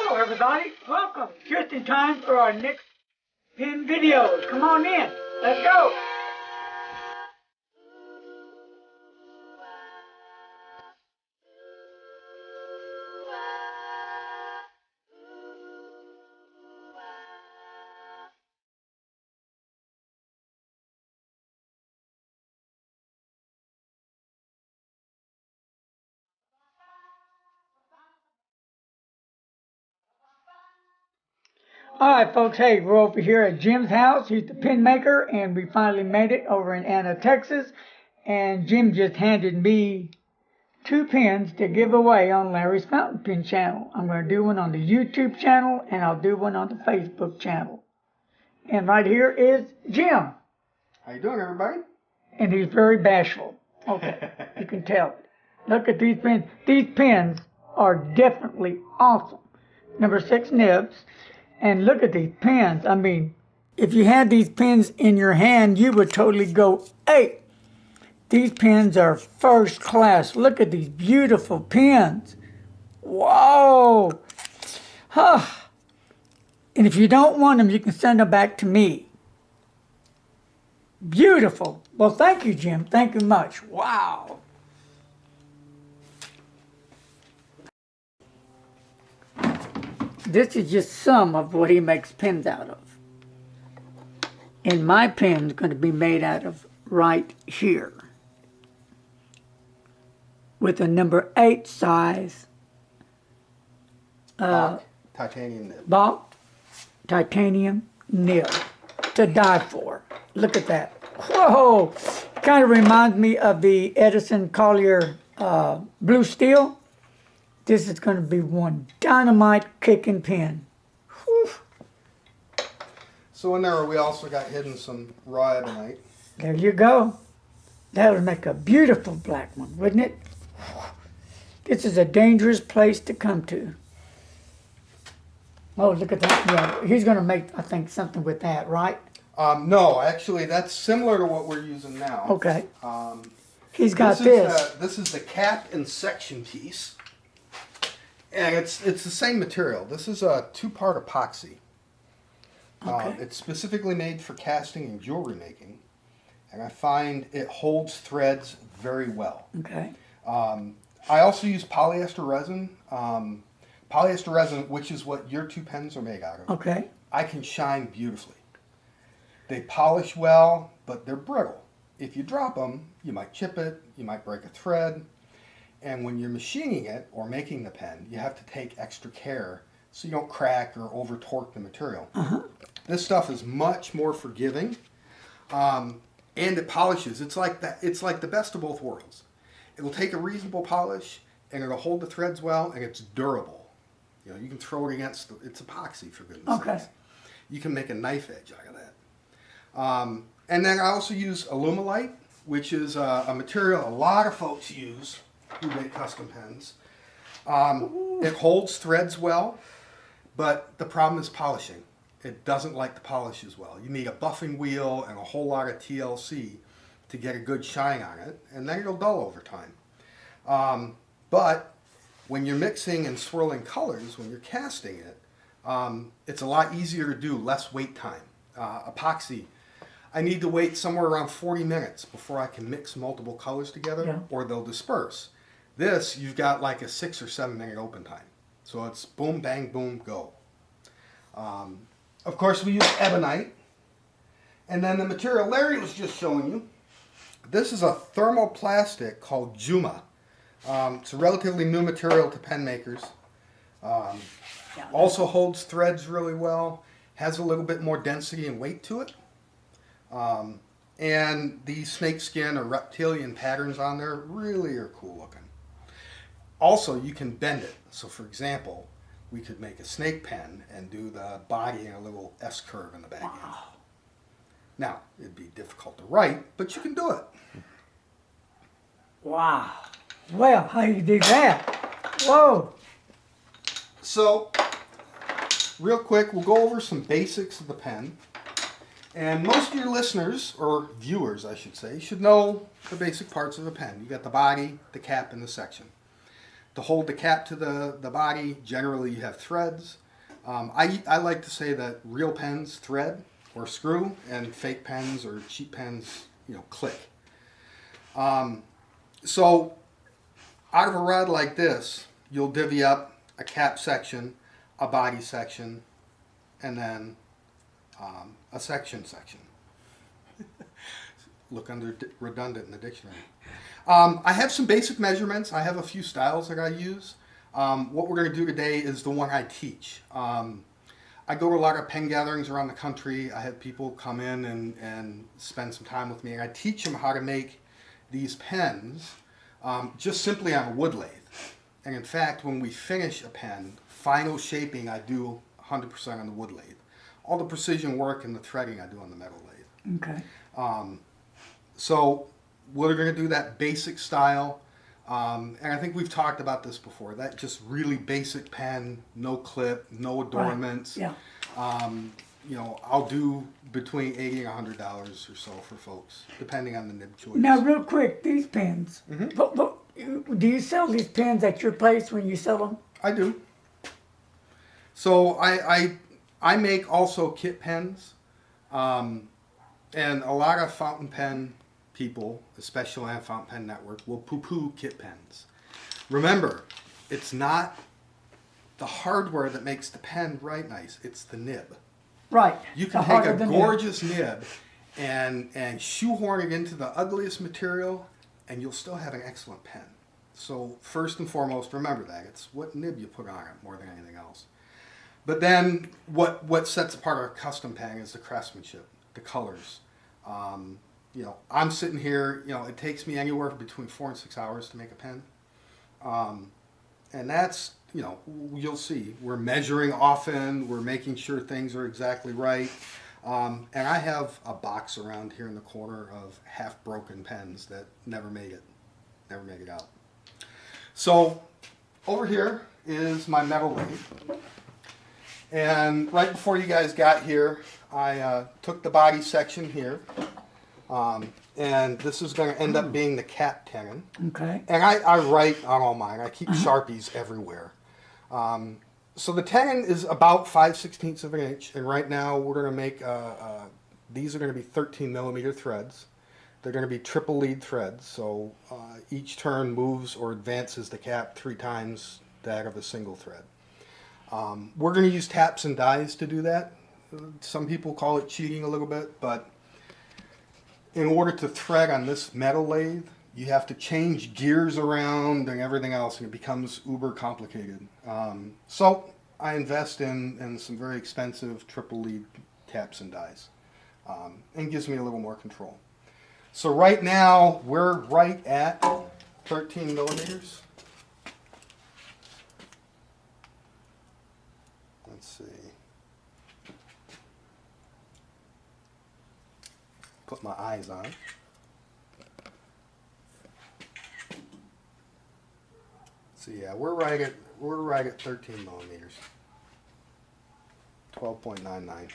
Hello everybody, welcome. Just in time for our next pen videos. Come on in, let's go. Alright folks, hey, we're over here at Jim's house. He's the pen maker, and we finally made it over in Anna, Texas. And Jim just handed me 2 pens to give away on Larry's Fountain Pen channel. I'm going to do one on the YouTube channel, and I'll do one on the Facebook channel. And right here is Jim. How you doing, everybody? And he's very bashful. Okay, you can tell it. Look at these pens. These pens are definitely awesome. Number 6 nibs. And look at these pens. I mean, if you had these pens in your hand, you would totally go, hey, these pens are first class. Look at these beautiful pens. Whoa. Huh. And if you don't want them, you can send them back to me. Beautiful. Well, thank you, Jim. Thank you much. Wow. This is just some of what he makes pens out of. And my pen's going to be made out of right here. With a number 8 size. Titanium nib. Bach titanium nib. To die for. Look at that. Whoa! Kind of reminds me of the Edison Collier blue steel. This is going to be one dynamite kicking pen. Whew. So in there we also got hidden some raw ebonite. There you go. That would make a beautiful black one, wouldn't it? This is a dangerous place to come to. Oh, look at that. Yeah, he's going to make, I think, something with that, right? No, actually that's similar to what we're using now. Okay. He's got this. This is the cap and section piece. And it's the same material. This is a 2-part epoxy. Okay. It's specifically made for casting and jewelry making. And I find it holds threads very well. Okay. I also use polyester resin. Polyester resin, which is what your 2 pens are made out of. Okay. I can shine beautifully. They polish well, but they're brittle. If you drop them, you might chip it, you might break a thread. And when you're machining it or making the pen, you have to take extra care so you don't crack or over torque the material. This stuff is much more forgiving, and it polishes. It's like that. It's like the best of both worlds. It'll take a reasonable polish, and it'll hold the threads well, and it's durable. You know, you can throw it against. It's epoxy, for goodness sakes. You can make a knife edge out of that. And then I also use Alumalite, which is a material a lot of folks use who make custom pens. It holds threads well, but the problem is polishing. It doesn't like the polish as well. You need a buffing wheel and a whole lot of TLC to get a good shine on it, and then it'll dull over time. But when you're mixing and swirling colors, when you're casting it, it's a lot easier to do, less wait time. Epoxy, I need to wait somewhere around 40 minutes before I can mix multiple colors together, or they'll disperse. This, you've got like a 6 or 7 minute open time. So it's boom, bang, boom, go. Of course, we use ebonite. And then the material Larry was just showing you. This is a thermoplastic called Juma. It's a relatively new material to pen makers. Also holds threads really well. Has a little bit more density and weight to it. And the snake skin or reptilian patterns on there really are cool looking. Also, you can bend it. So for example, we could make a snake pen and do the body in a little S-curve in the back end. Now, it'd be difficult to write, but you can do it. Wow. Well, how do you do that? Whoa. So, real quick, we'll go over some basics of the pen. And most of your listeners, or viewers I should say, should know the basic parts of a pen. You got the body, the cap, and the section. To hold the cap to the body, generally you have threads. I like to say that real pens thread or screw, and fake pens or cheap pens, click. So out of a rod like this, you'll divvy up a cap section, a body section, and then a section. Look under redundant in the dictionary. I have some basic measurements. I have a few styles that I use. What we're going to do today is the one I teach. I go to a lot of pen gatherings around the country. I have people come in and spend some time with me, and I teach them how to make these pens just simply on a wood lathe. And in fact, when we finish a pen, final shaping I do 100% on the wood lathe. All the precision work and the threading I do on the metal lathe. Okay. So we're going to do that basic style. And I think we've talked about this before. That just really basic pen, no clip, no adornments. Right. Yeah. I'll do between $80 and $100 or so for folks, depending on the nib choice. Now, real quick, these pens. Do you sell these pens at your place when you sell them? I do. So I make also kit pens, and a lot of fountain pen people, especially on Fountain Pen Network, will poo-poo kit pens. Remember, it's not the hardware that makes the pen write nice, it's the nib. Right. You can take a gorgeous nib and shoehorn it into the ugliest material, and you'll still have an excellent pen. So first and foremost, remember that. It's what nib you put on it more than anything else. But then what sets apart a custom pen is the craftsmanship, the colors. I'm sitting here, it takes me anywhere between 4 and 6 hours to make a pen. And that's, you'll see, we're measuring often, we're making sure things are exactly right. And I have a box around here in the corner of half-broken pens that never made it out. So over here is my metal lathe. And right before you guys got here, I took the body section here. And this is going to end up being the cap tenon. Okay. And I write on all mine. I keep Sharpies everywhere. So the tenon is about 5/16 of an inch. And right now we're going to make, these are going to be 13 millimeter threads. They're going to be triple lead threads. So each turn moves or advances the cap 3 times that of a single thread. We're going to use taps and dies to do that. Some people call it cheating a little bit, but in order to thread on this metal lathe, you have to change gears around and everything else, and it becomes uber complicated. So I invest in some very expensive triple lead taps and dies, and gives me a little more control. So right now we're right at 13 millimeters. Let's see. Put my eyes on. So yeah, we're right at 13 millimeters. 12.99.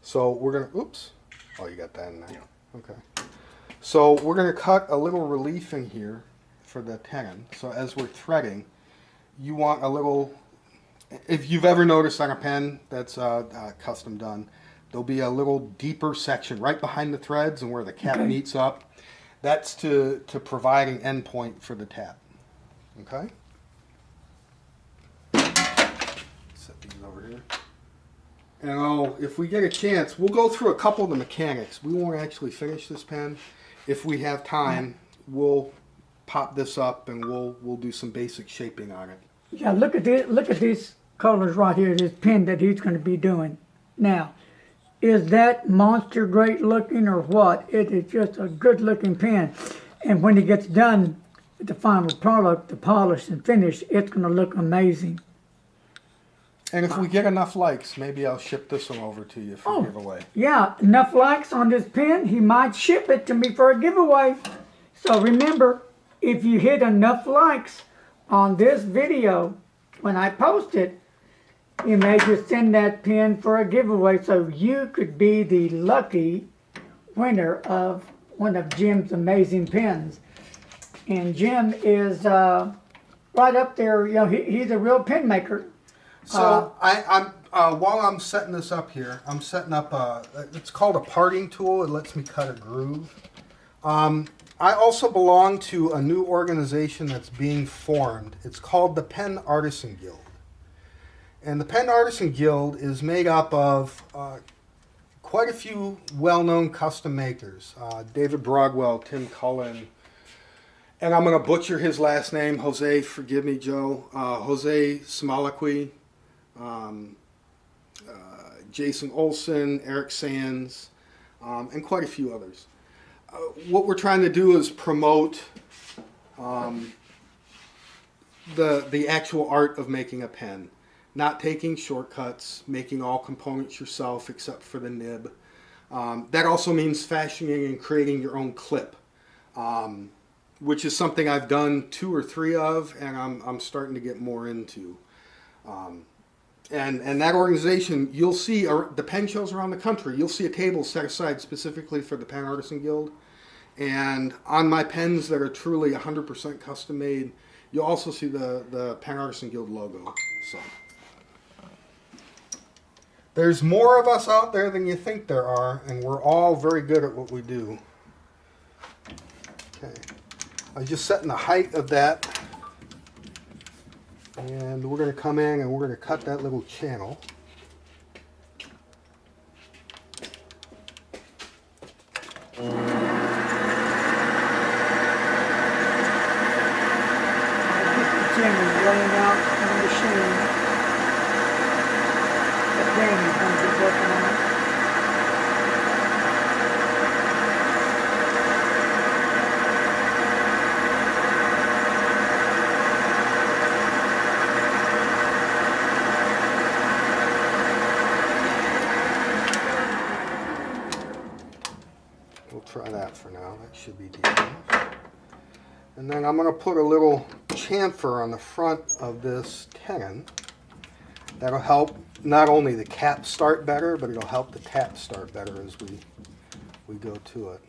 So we're gonna, oops. Oh, you got that in there. Yeah. Okay. So we're gonna cut a little relief in here for the tenon. So as we're threading, you want a little, if you've ever noticed on a pen that's custom done, there'll be a little deeper section right behind the threads and where the cap meets up. That's to provide an end point for the tap. Okay? Set these over here. And if we get a chance, we'll go through a couple of the mechanics. We won't actually finish this pen. If we have time, we'll pop this up and we'll do some basic shaping on it. Yeah, look at these colors right here, this pen that he's going to be doing. Now, is that monster great looking or what? It is just a good looking pen. And when it gets done, the final product, the polish and finish, it's going to look amazing. And if we get enough likes, maybe I'll ship this one over to you for a giveaway. Yeah, enough likes on this pen, he might ship it to me for a giveaway. So remember, if you hit enough likes on this video, when I post it, you may just send that pen for a giveaway so you could be the lucky winner of one of Jim's amazing pens. And Jim is right up there. You know, he's a real pen maker. So I'm while I'm setting this up here, I'm setting up it's called a parting tool. It lets me cut a groove. I also belong to a new organization that's being formed. It's called the Pen Artisan Guild. And the Pen Artisan Guild is made up of quite a few well-known custom makers. David Broadwell, Tim Cullen, and I'm going to butcher his last name, Jose, forgive me, Joe, Jose Smalakwi, Jason Olson, Eric Sands, and quite a few others. What we're trying to do is promote the actual art of making a pen. Not taking shortcuts, making all components yourself except for the nib. That also means fashioning and creating your own clip, which is something I've done 2 or 3 of, and I'm starting to get more into. And that organization, you'll see the pen shows around the country, you'll see a table set aside specifically for the Pen Artisan Guild. And on my pens that are truly 100% custom made, you'll also see the Pen Artisan Guild logo. So there's more of us out there than you think there are, and we're all very good at what we do. Okay, I was just setting the height of that, and we're going to come in and we're going to cut that little channel. Jim is laying out on the machine. The pen is going to be working on it. We'll try that for now. That should be decent. And then I'm going to put a little chamfer on the front of this tenon. That'll help not only the cap start better, but it'll help the tap start better as we go to it.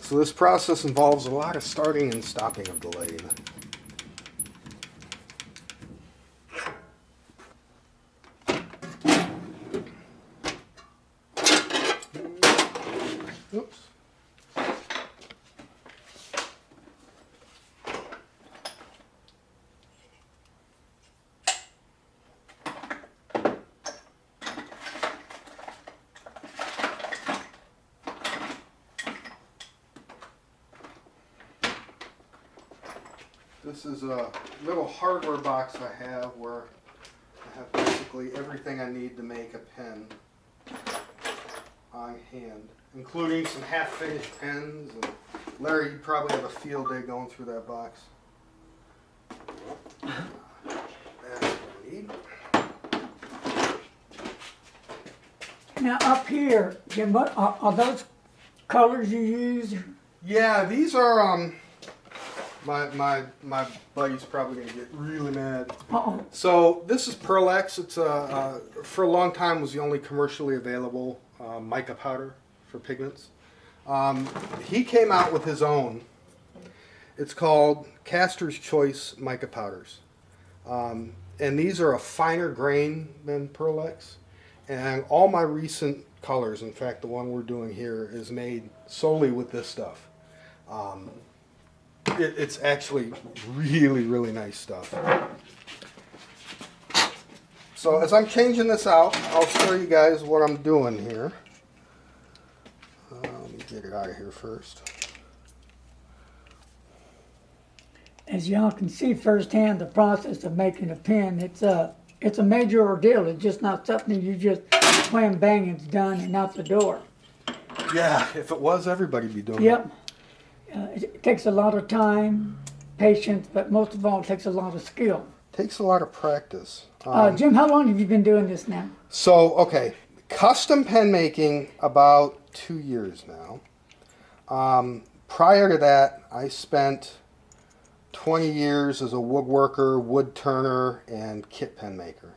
So this process involves a lot of starting and stopping of the lathe. Oops. This is a little hardware box I have where I have basically everything I need to make a pen on hand, including some half-finished pens. And Larry, you probably have a field day going through that box. That's what I need. Now up here, Jim, what are those colors you use? Yeah, these are my buddy's probably gonna get really mad. Uh-oh. So this is Pearl-Ex. It's for a long time was the only commercially available mica powder for pigments. He came out with his own. It's called Caster's Choice Mica Powders. And these are a finer grain than Pearl-Ex. And all my recent colors, in fact the one we're doing here, is made solely with this stuff. It's actually really, really nice stuff. So as I'm changing this out, I'll show you guys what I'm doing here. Let me get it out of here first. As y'all can see firsthand, the process of making a pen, it's a major ordeal. It's just not something you just wham bang, it's done and out the door. Yeah, if it was, everybody'd be doing it. Yep. It takes a lot of time, patience, but most of all, it takes a lot of skill. Takes a lot of practice. Jim, how long have you been doing this now? So, okay, custom pen making about 2 years now. Prior to that, I spent 20 years as a woodworker, wood turner, and kit pen maker.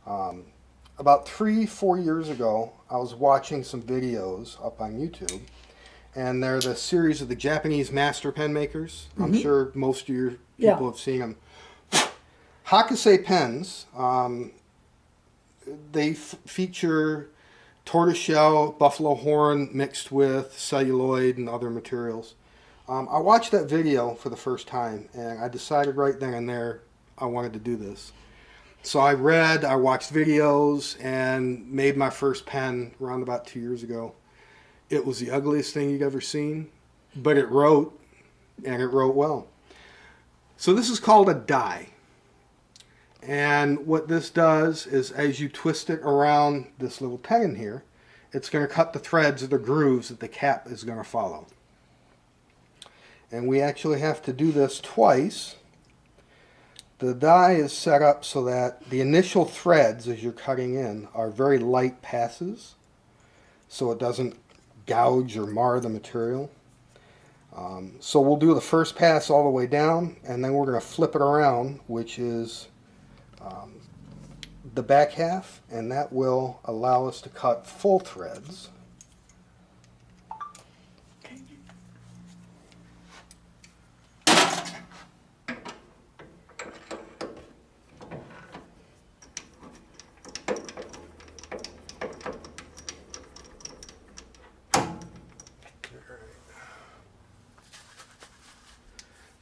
About 3-4 years ago, I was watching some videos up on YouTube, and they're the series of the Japanese master pen makers. I'm sure most of your people have seen them. Hakase pens, they feature tortoiseshell, buffalo horn mixed with celluloid and other materials. I watched that video for the first time, and I decided right then and there I wanted to do this. So I read, I watched videos, and made my first pen around about 2 years ago. It was the ugliest thing you'd ever seen, but it wrote, and it wrote well. So this is called a die. And what this does is, as you twist it around this little tenon here, it's going to cut the threads or the grooves that the cap is going to follow. And we actually have to do this twice. The die is set up so that the initial threads, as you're cutting in, are very light passes, so it doesn't gouge or mar the material. So we'll do the first pass all the way down, and then we're going to flip it around, which is the back half, and that will allow us to cut full threads.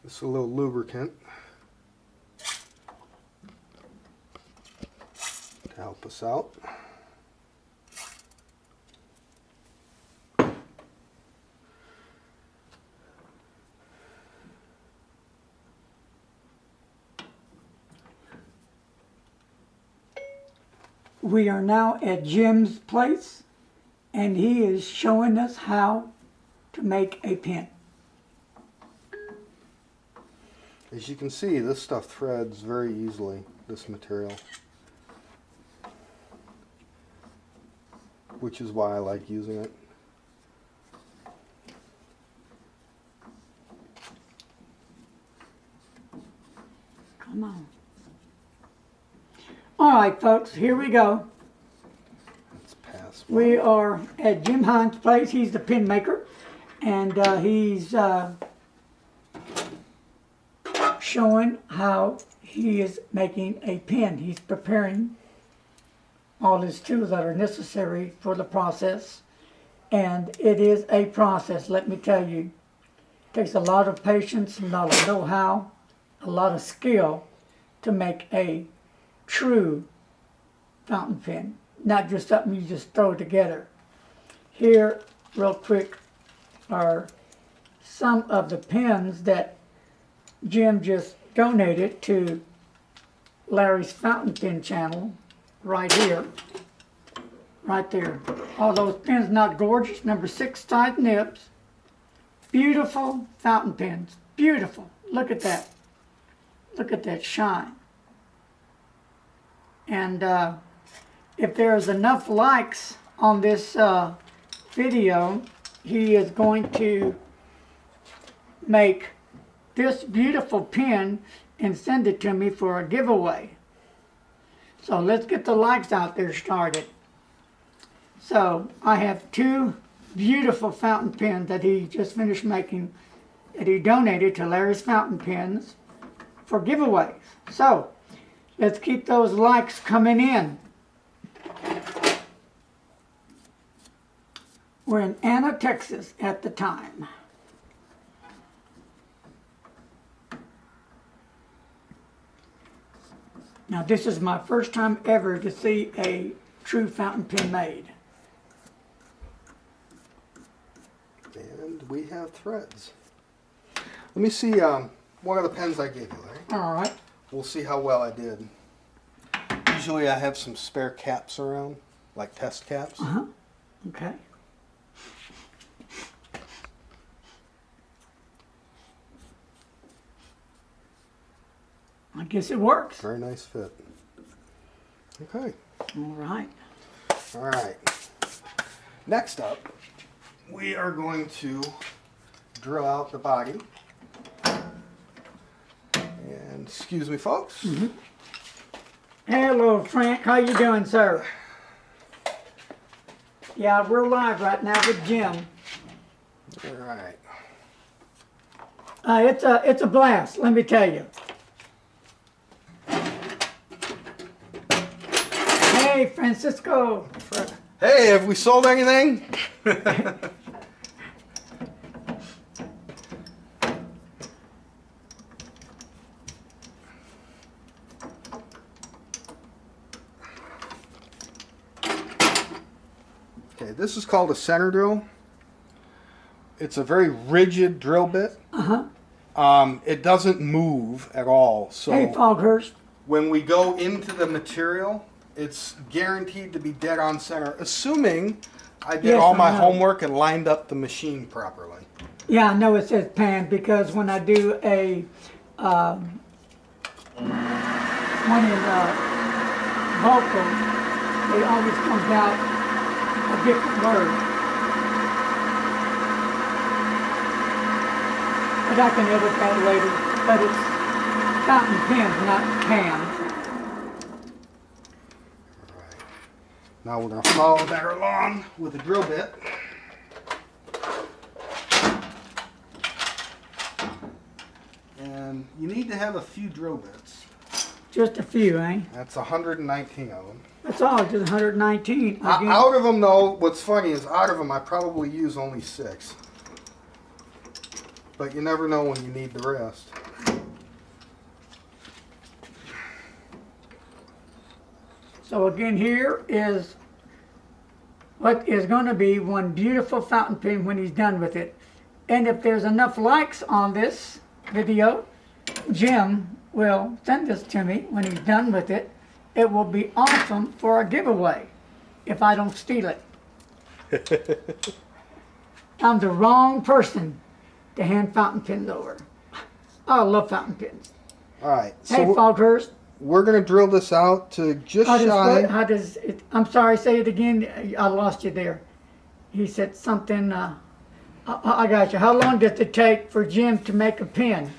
Just a little lubricant to help us out. We are now at Jim's place, and he is showing us how to make a pen. As you can see, this stuff threads very easily, this material, which is why I like using it. Come on. All right, folks, here we go. Let's pass. We are at Jim Hiinze's place. He's the pen maker, and he's showing how he is making a pen. He's preparing all his tools that are necessary for the process, and it is a process, let me tell you. It takes a lot of patience, a lot of know-how, a lot of skill to make a true fountain pen, not just something you just throw together. Here, real quick, are some of the pens that Jim just donated to Larry's fountain pen channel, right here, right there. All those pens, not gorgeous, number 6 size nibs, beautiful fountain pens, beautiful. Look at that. Look at that shine. And if there's enough likes on this video, he is going to make this beautiful pen and send it to me for a giveaway. So let's get the likes out there started. So I have 2 beautiful fountain pens that he just finished making, that he donated to Larry's Fountain Pens for giveaways. So let's keep those likes coming in. We're in Anna, Texas at the time. Now this is my first time ever to see a true fountain pen made. And we have threads. Let me see one of the pens I gave you, Larry. All right. We'll see how well I did. Usually I have some spare caps around, like test caps. Okay. I guess it works. Very nice fit. Okay. All right. All right. Next up, we are going to drill out the body. Excuse me, folks. Hello, Frank. How you doing, sir? Yeah, we're live right now with Jim. All right. It's a blast, let me tell you. Hey, Francisco. Hey, have we sold anything? Okay, this is called a center drill. It's a very rigid drill bit. It doesn't move at all. So Hey, Foghurst. when we go into the material, it's guaranteed to be dead on center, assuming I did Yes, all I my know. homework and lined up the machine properly. Yeah, I know it says pan because when I do a one in vocal, it always comes out a different word. But I can edit that later. But it's fountain pens, not cans. Now we're going to follow that along with the drill bit. And you need to have a few drill bits. Just a few, eh? That's 119 of them. That's all, just 119. Again. Out of them, though, what's funny is out of them I probably use only 6. But you never know when you need the rest. So again, here is what is going to be one beautiful fountain pen when he's done with it. And if there's enough likes on this video, Jim will send this to me when he's done with it. It will be awesome for a giveaway if I don't steal it. I'm the wrong person to hand fountain pens over. I love fountain pens. All right. Hey, So Foghurst. we're going to drill this out to just shy. How does it, I'm sorry, say it again. I lost you there. He said something. I got you. How long does it take for Jim to make a pen?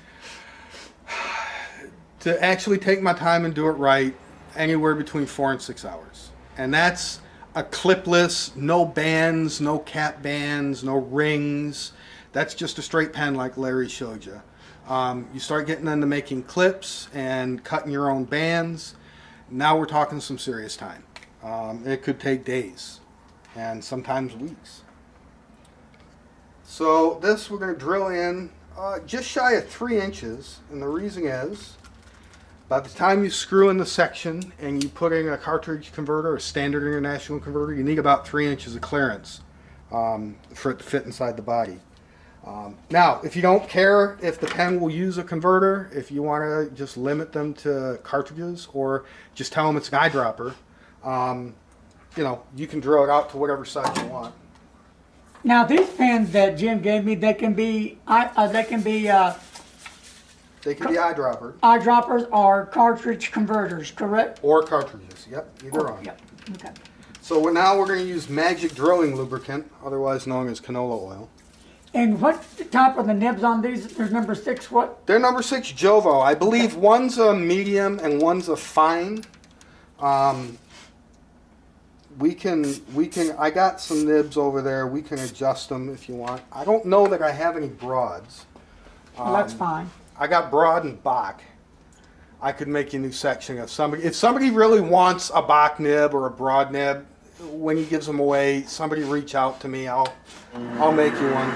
To actually take my time and do it right, anywhere between 4 and 6 hours. And that's a clipless, no bands, no cap bands, no rings. That's just a straight pen like Larry showed you. You start getting into making clips and cutting your own bands. Now we're talking some serious time. It could take days and sometimes weeks. So this we're going to drill in just shy of 3 inches, and the reason is by the time you screw in the section and you put in a cartridge converter, a standard international converter, you need about 3 inches of clearance for it to fit inside the body. Now, if you don't care if the pen will use a converter, if you want to just limit them to cartridges or just tell them it's an eyedropper, you know, you can drill it out to whatever size you want. Now these pens that Jim gave me, they can be They can be eyedropper eyedroppers or cartridge converters, correct? or cartridges. Yep, either one. Yep. Okay. So now we're going to use magic drilling lubricant, otherwise known as canola oil. And what type are the nibs on these? There's number 6. What? They're number 6 Jovo. I believe one's a medium and one's a fine. We can. I got some nibs over there. We can adjust them if you want. I don't know that I have any broads. Well, that's fine. I got broad and Bach. I could make you a new section if somebody really wants a Bach nib or a broad nib. When he gives them away, somebody reach out to me. I'll make you one.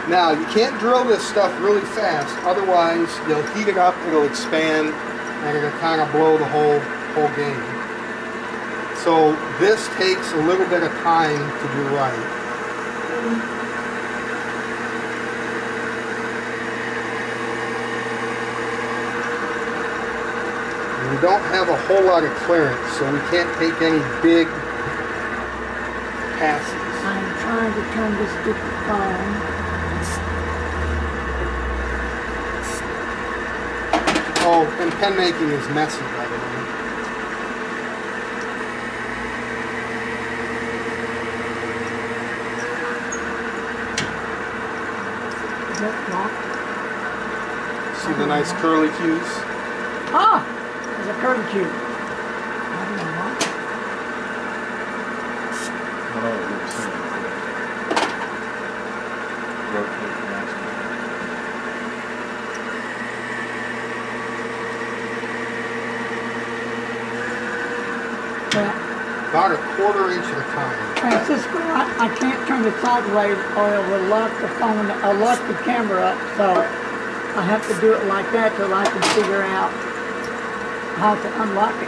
Now you can't drill this stuff really fast, otherwise you'll heat it up, it'll expand, and it'll kind of blow the whole game. So this takes a little bit of time to do right. We don't have a whole lot of clearance, so we can't take any big passes. I'm trying to turn this stupid phone. Oh, and pen making is messy, by the way. Is that locked? See the nice curly cues? Ah, there's a curly cue. I don't know why. Oh, we've seen it before. Rotate the master. Well, About a quarter inch at a time. Francisco, I can't turn it sideways or it will lock the phone, lock the camera up, so I have to do it like that till I can figure out how to unlock it.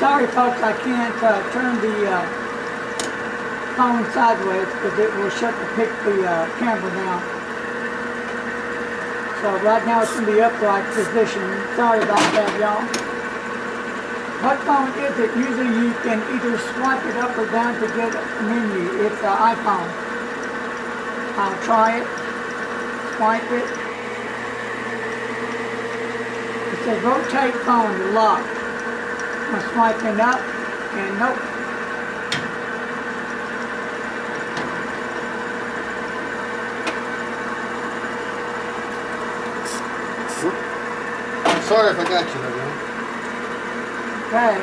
Sorry folks, I can't turn the phone sideways because it will shut the camera down. So right now it's in the upright position. Sorry about that, y'all. What phone is it? Usually you can either swipe it up or down to get a menu. It's an iPhone. I'll try it. Swipe it. It says rotate phone to lock. I'm swiping up, and nope. Sorry if I got you, everyone. Okay.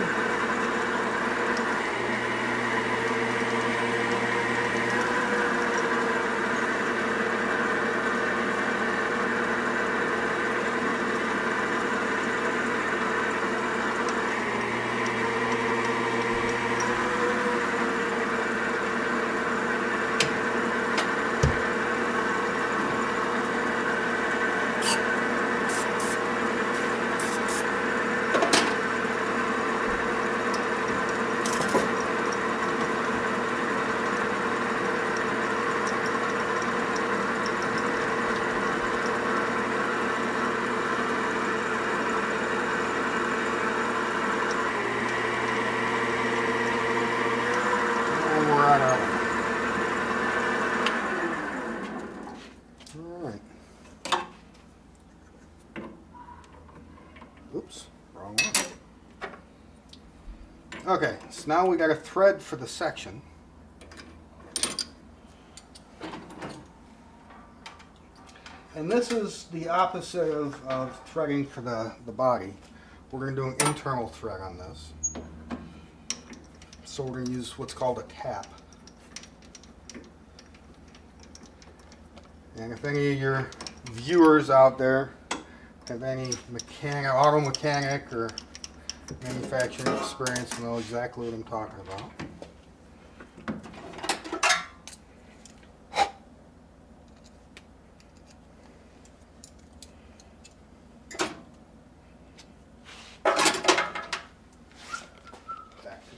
Alright. Oops, wrong one. Okay, so now we got a thread for the section. And this is the opposite of threading for the body. We're going to do an internal thread on this. So we're going to use what's called a tap. And if any of your viewers out there have any auto mechanic or manufacturing experience, know exactly what I'm talking about.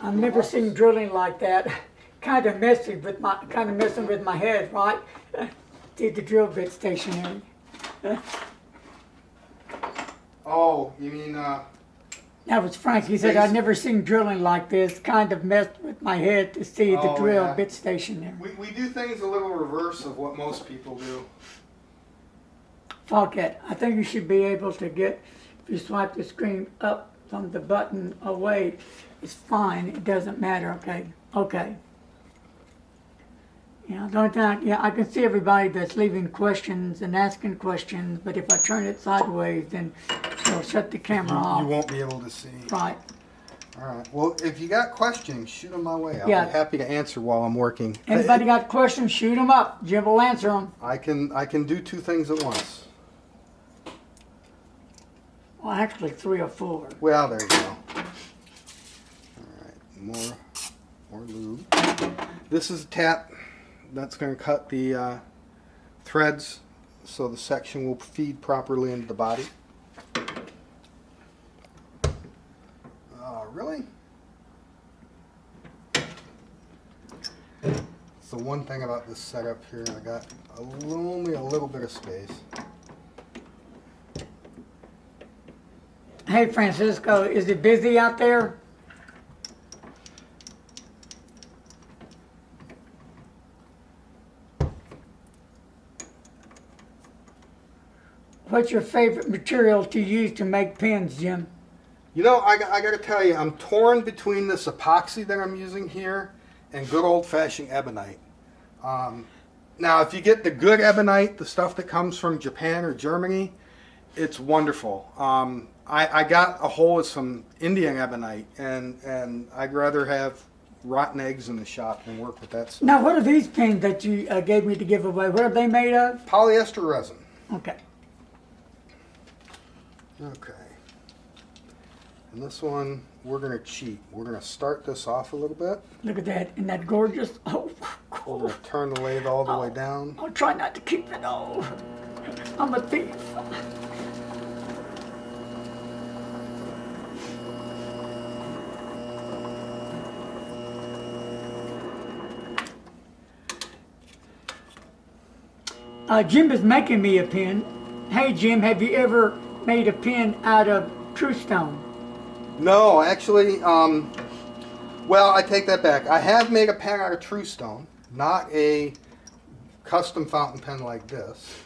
I've never seen drilling like that. Kind of messing with my head, right? Did the drill bit stationary. Oh, you mean That was Frank. He said, I've never seen drilling like this. Kind of messed with my head to see the drill bit stationary. we do things a little reverse of what most people do. Fuck it. I think you should be able to get, if you swipe the screen up from the button away, it's fine. It doesn't matter. Okay. Okay. Yeah, I can see everybody that's leaving questions and asking questions, but if I turn it sideways, then it'll shut the camera off. You won't be able to see. Right. All right. Well, if you got questions, shoot them my way. I'll Yeah. be happy to answer while I'm working. Anybody got questions, shoot them up. Jim will answer them. I can do two things at once. Well, actually 3 or 4. Well, there you go. All right. More lube. This is a tap. That's going to cut the threads so the section will feed properly into the body. Really? the one thing about this setup here. I got only a little bit of space. Hey, Francisco, is it busy out there? What's your favorite material to use to make pens, Jim? You know, I got to tell you, I'm torn between this epoxy that I'm using here and good old-fashioned ebonite. Now, if you get the good ebonite, the stuff that comes from Japan or Germany, it's wonderful. I got a hold of some Indian ebonite, and I'd rather have rotten eggs in the shop than work with that stuff. Now, what are these pens that you gave me to give away? What are they made of? Polyester resin. Okay. Okay. And this one, we're going to cheat. We're going to start this off a little bit. Look at that. Isn't that gorgeous? Oh, We're going to turn the lathe all the way down. I'll try not to keep it all. I'm a thief. Jim is making me a pen. Hey, Jim, have you ever made a pen out of true stone? No, actually, well, I take that back. I have made a pen out of true stone, not a custom fountain pen like this.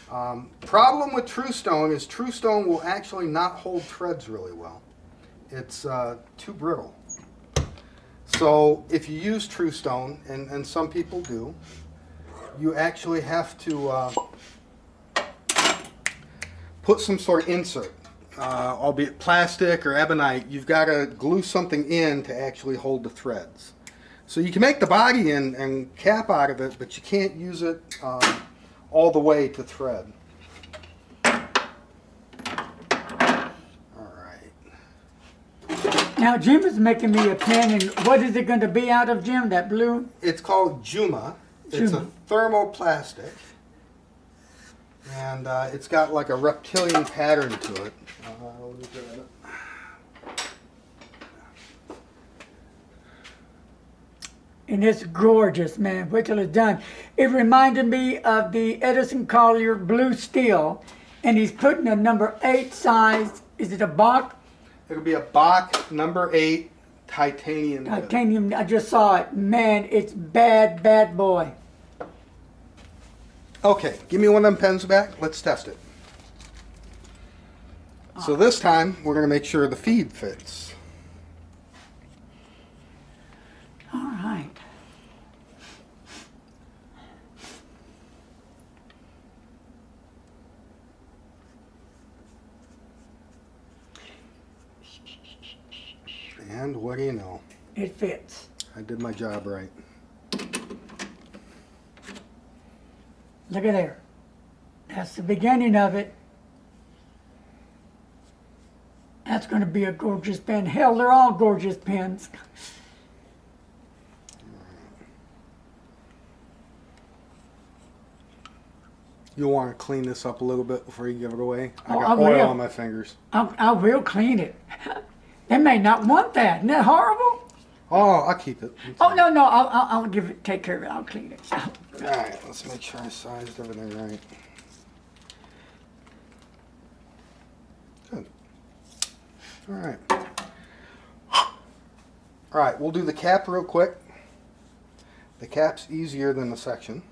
Problem with true stone is true stone will actually not hold threads really well. It's too brittle. So if you use true stone, and some people do, you actually have to put some sort of insert, albeit plastic or ebonite. You've got to glue something in to actually hold the threads. So you can make the body and cap out of it, but you can't use it all the way to thread. All right. Now, Jim is making me a pen, and what is it going to be out of, Jim, that blue? It's called Juma. It's a thermoplastic. And it's got like a reptilian pattern to it. Let me grab it. And it's gorgeous, man. Wait till it's done. It reminded me of the Edison Collier Blue Steel. And he's putting a number 8 size. Is it a Bach? It'll be a Bach number 8 titanium. Titanium. I just saw it. Man, it's bad, bad boy. Okay, give me one of them pens back. Let's test it. So this time, we're going to make sure the feed fits. All right. And what do you know? It fits. I did my job right. Look at there. That's the beginning of it. That's going to be a gorgeous pen. Hell, they're all gorgeous pens. You'll want to clean this up a little bit before you give it away. I Oh, got I oil will. on my fingers. I will clean it. They may not want that. Isn't that horrible? Oh, I'll keep it. Oh, no, no. I'll give it, take care of it. I'll clean it. All right, let's make sure I sized everything right. Good. All right. All right, we'll do the cap real quick. The cap's easier than the section.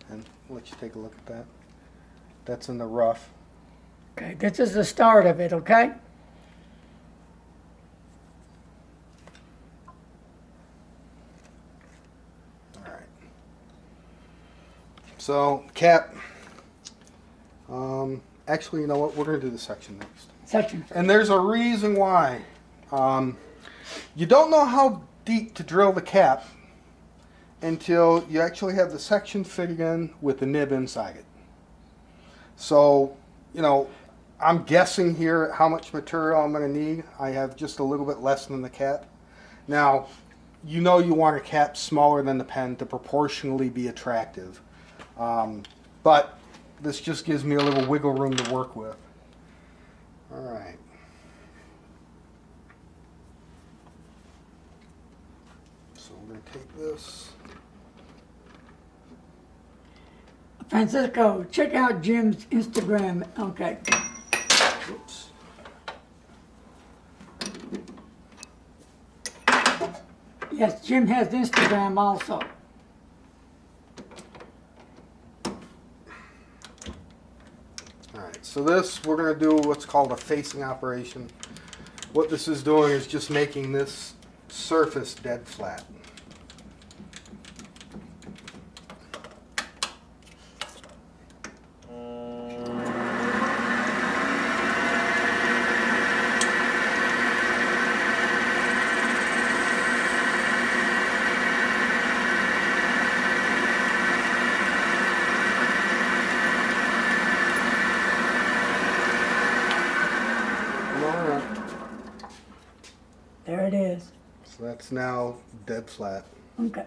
And I'll let you take a look at that. That's in the rough. Okay, this is the start of it, okay? All right. So, cap. Actually, you know what? We're going to do the section next. Section first. And there's a reason why. You don't know how deep to drill the cap until you actually have the section fitted in with the nib inside it. So, you know, I'm guessing here how much material I'm going to need. I have just a little bit less than the cap. Now, you know you want a cap smaller than the pen to proportionally be attractive. But this just gives me a little wiggle room to work with. All right. So we're going to take this, Francisco, check out Jim's Instagram. Okay. Oops. Yes, Jim has Instagram also. Alright, so this, we're going to do what's called a facing operation. What this is doing is just making this surface dead flat. There it is. So that's now dead flat. Okay.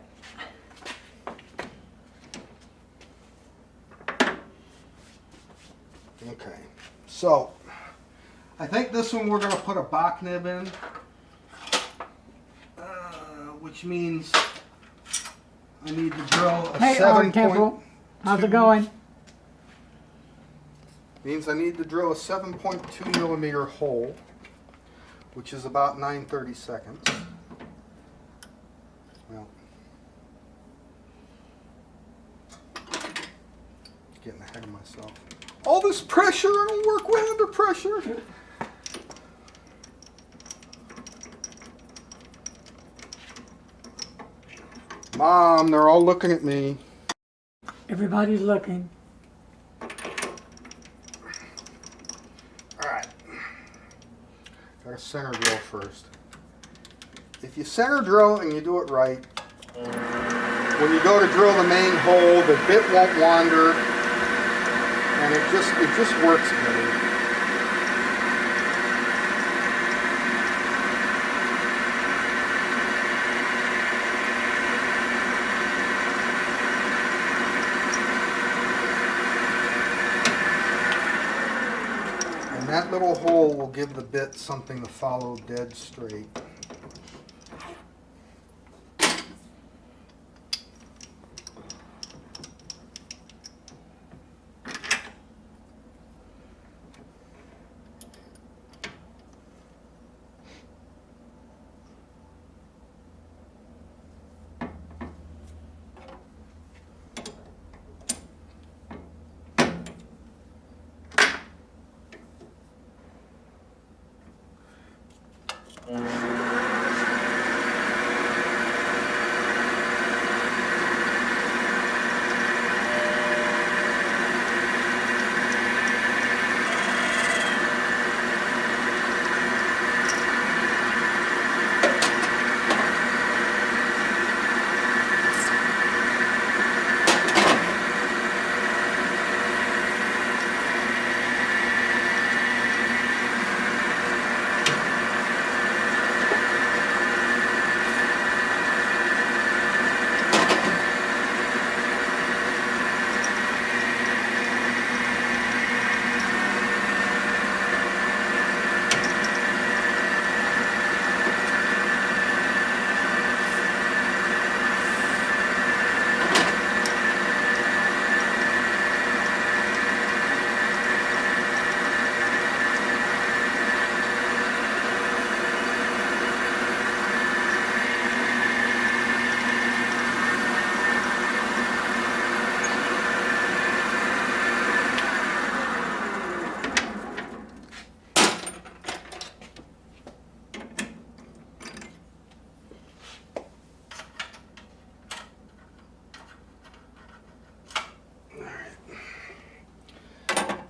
Okay, so I think this one we're going to put a Bach nib in, which means I need to drill a Hey, 7 Temple. How's it going? Means I need to drill a 7.2 millimeter hole, which is about 9/32. Well, getting ahead of myself. All this pressure, I don't work well under pressure. Mom, they're all looking at me. Everybody's looking. Alright. Got to center drill first. If you center drill and you do it right, when you go to drill the main hole, the bit won't wander, and it just works better. And that little hole will give the bit something to follow dead straight.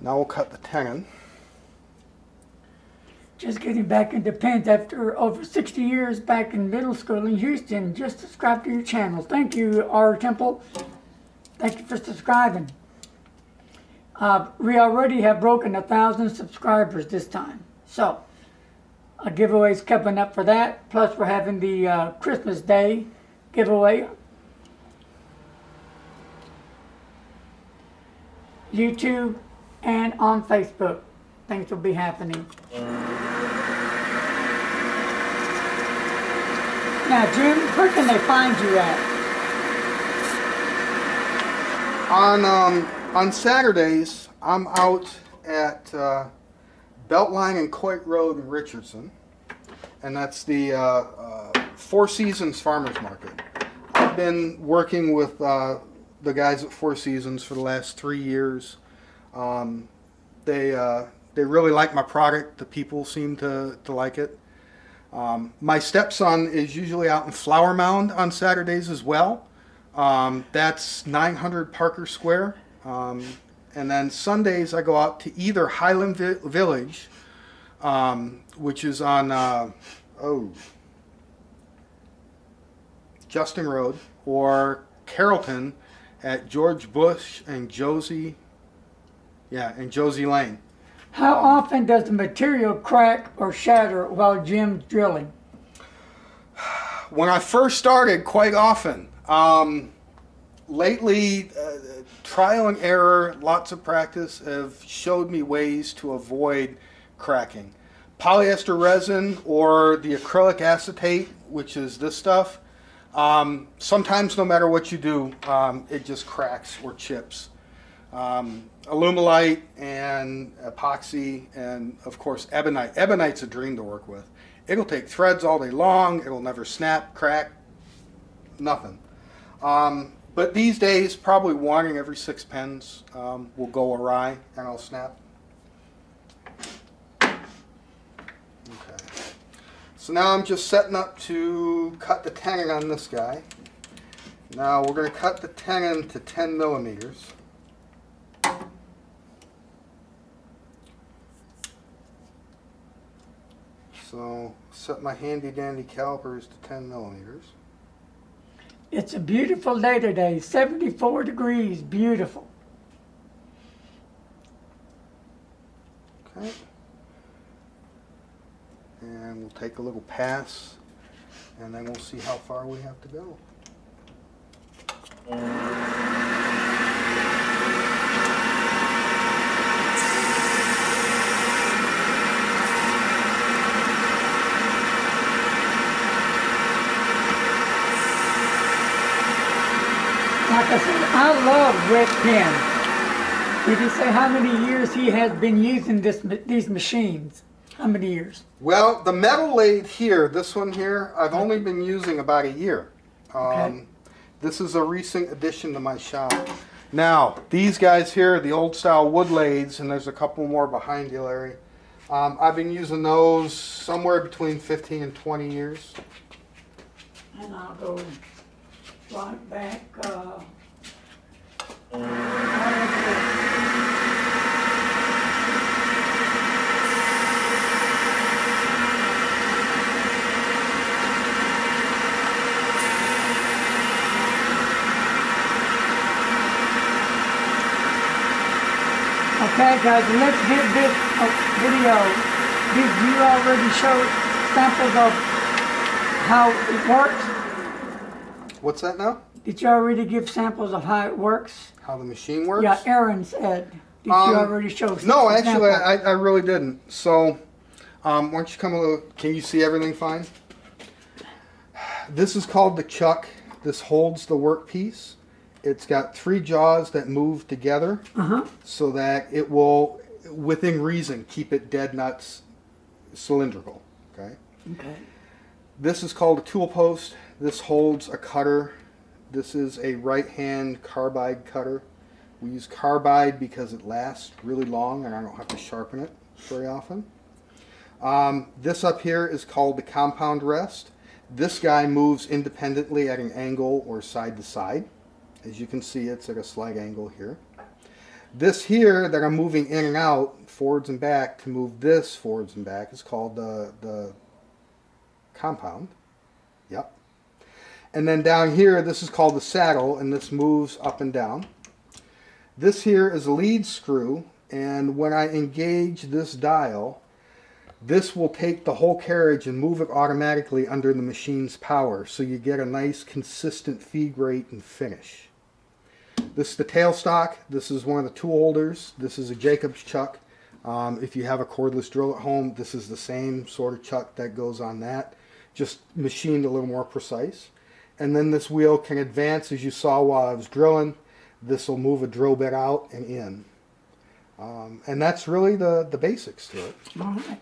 Now we'll cut the tenon. Just getting back into pens after over 60 years back in middle school in Houston. Just subscribe to your channel. Thank you, R. Temple. Thank you for subscribing. We already have broken 1,000 subscribers this time. So, a giveaway's coming up for that. Plus, we're having the Christmas Day giveaway. YouTube and on Facebook. Things will be happening. Now, Jim, where can they find you at? On On Saturdays, I'm out at Beltline and Coit Road in Richardson, and that's the Four Seasons Farmers Market. I've been working with the guys at Four Seasons for the last 3 years. They really like my product. The people seem to like it. My stepson is usually out in Flower Mound on Saturdays as well. That's 900 Parker Square. And then Sundays I go out to either Highland Village, which is on Justin Road, or Carrollton at George Bush and Josie Lane. How often does the material crack or shatter while Jim's drilling? When I first started, quite often. Lately, trial and error, lots of practice have showed me ways to avoid cracking. Polyester resin or the acrylic acetate, which is this stuff, sometimes no matter what you do, it just cracks or chips. Alumalite and epoxy and of course ebonite. Ebonite's a dream to work with. It'll take threads all day long, it'll never snap, crack, nothing. But these days, probably 1 in every 6 pens will go awry and I'll snap. Okay. So now I'm just setting up to cut the tenon on this guy. Now we're going to cut the tenon to 10 millimeters. So set my handy dandy calipers to 10 millimeters. It's a beautiful day today, 74 degrees, beautiful. Okay. And we'll take a little pass, and then we'll see how far we have to go. Like I said, I love red pen. Did he say how many years he has been using these machines? How many years? Well, the metal lathe here, this one here, I've only been using about a year. Okay. This is a recent addition to my shop. Now, these guys here, the old style wood lathes, and there's a couple more behind you, Larry. I've been using those somewhere between 15 and 20 years. And I'll go right back. Okay, guys, let's get this video. Did you already show samples of how it works? What's that now? Did you already give samples of how it works? How the machine works? Yeah, Aaron said. Did you already show No, actually, samples? I really didn't. So, why don't you come a little, can you see everything fine? This is called the chuck. This holds the workpiece. It's got 3 jaws that move together so that it will, within reason, keep it dead nuts cylindrical. Okay. Okay. This is called a tool post. This holds a cutter. This is a right-hand carbide cutter. We use carbide because it lasts really long and I don't have to sharpen it very often. This up here is called the compound rest. This guy moves independently at an angle or side to side. As you can see, it's at a slight angle here. This here that I'm moving in and out, forwards and back, to move this forwards and back is called the compound. Yep. And then down here, this is called the saddle, and this moves up and down. This here is a lead screw, and when I engage this dial, this will take the whole carriage and move it automatically under the machine's power, so you get a nice consistent feed rate and finish. This is the tailstock. This is one of the tool holders. This is a Jacob's chuck. If you have a cordless drill at home, this is the same sort of chuck that goes on that, just machined a little more precise. And then this wheel can advance, as you saw while I was drilling. This will move a drill bit out and in. And that's really the basics to it. All right.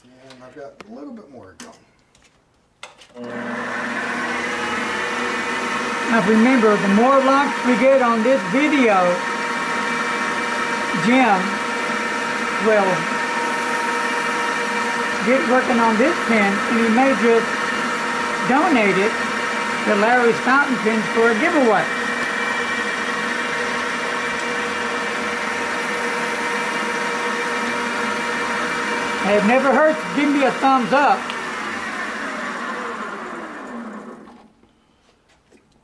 And I've got a little bit more to go. Now remember, the more likes we get on this video, Jim will get working on this pen, and he may just donate it to Larry's fountain pens for a giveaway. It never hurts to give me a thumbs up.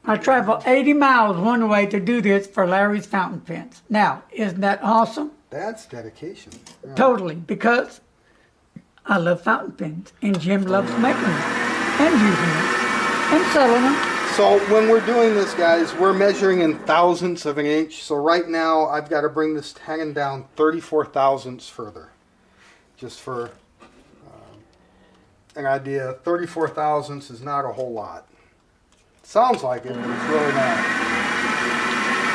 I traveled 80 miles one way to do this for Larry's fountain pens. Now, isn't that awesome? That's dedication. Yeah. Totally, because I love fountain pens, and Jim loves making them, and using them, and selling them. So when we're doing this, guys, we're measuring in thousandths of an inch. So right now, I've got to bring this hanging down 34 thousandths further. Just for an idea, 34 thousandths is not a whole lot. Sounds like it, but it's really not.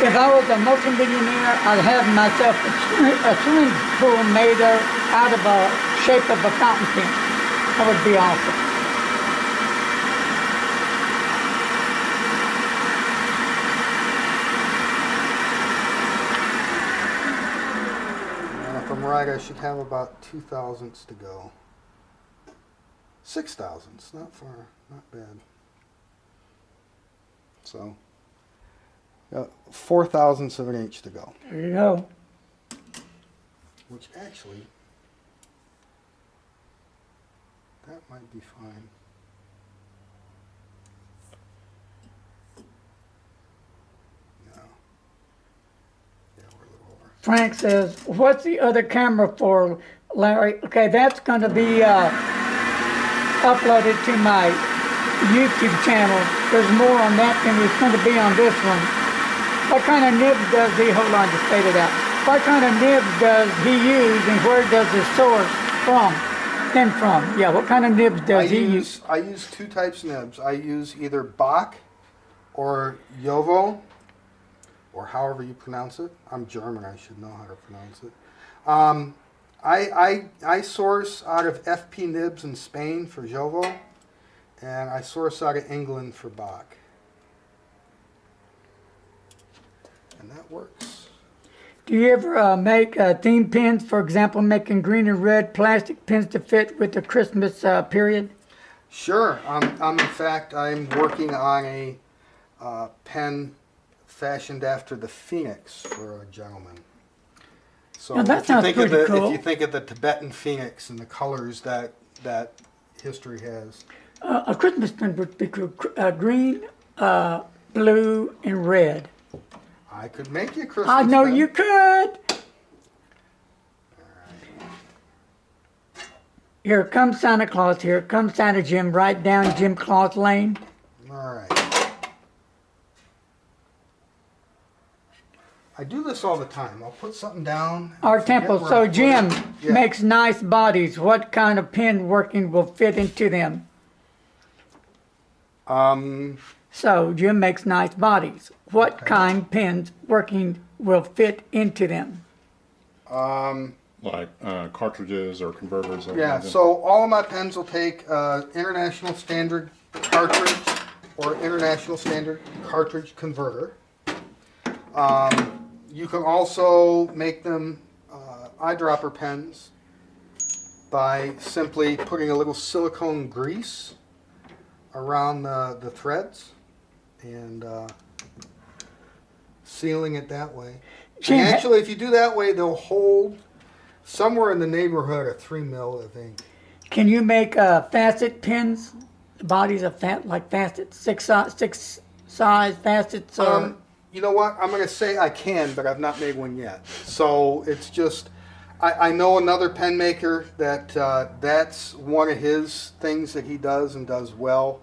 If I was a multimillionaire, I'd have myself a swimming pool made out of a shape of a fountain pen. That would be awesome. And if I'm right, I should have about 2 thousandths to go. 6 thousandths, not far, not bad. So, 4 thousandths of an inch to go. There you go. Which actually, that might be fine. No. Yeah, we're a little over. Frank says, what's the other camera for, Larry? Okay, that's going to be uploaded to my YouTube channel. There's more on that than there's going to be on this one. What kind of nibs does he, hold on to fade it out. What kind of nibs does he use, and where does the source stem from? Yeah, what kind of nibs does he use? I use 2 types of nibs. I use either Bach or Jovo, or however you pronounce it. I'm German, I should know how to pronounce it. I source out of FP Nibs in Spain for Jovo, and I source out of England for Bach. And that works. Do you ever make theme pens, for example, making green and red plastic pens to fit with the Christmas period? Sure. In fact, I'm working on a pen fashioned after the phoenix for a gentleman. So now that sounds pretty cool. If you think of the Tibetan phoenix and the colors that history has. A Christmas pen would be green, blue, and red. I could make you a Christmas I know pen. you could. Here comes Santa Claus. Here comes Santa Jim right down Jim Claus Lane. All right. I do this all the time. I'll put something down. Our temple. So Jim makes nice bodies. What kind of pen working will fit into them? So Jim makes nice bodies. What kind pens working will fit into them? Like cartridges or converters. Yeah, so all of my pens will take international standard cartridge or international standard cartridge converter. You can also make them eyedropper pens by simply putting a little silicone grease around the threads and sealing it that way. And actually, if you do that way, they'll hold somewhere in the neighborhood of 3 mil of ink. Can you make facet pens? Bodies of like facets, six size facets? Or you know what? I'm going to say I can, but I've not made one yet. So it's just, I know another pen maker that that's one of his things that he does and does well.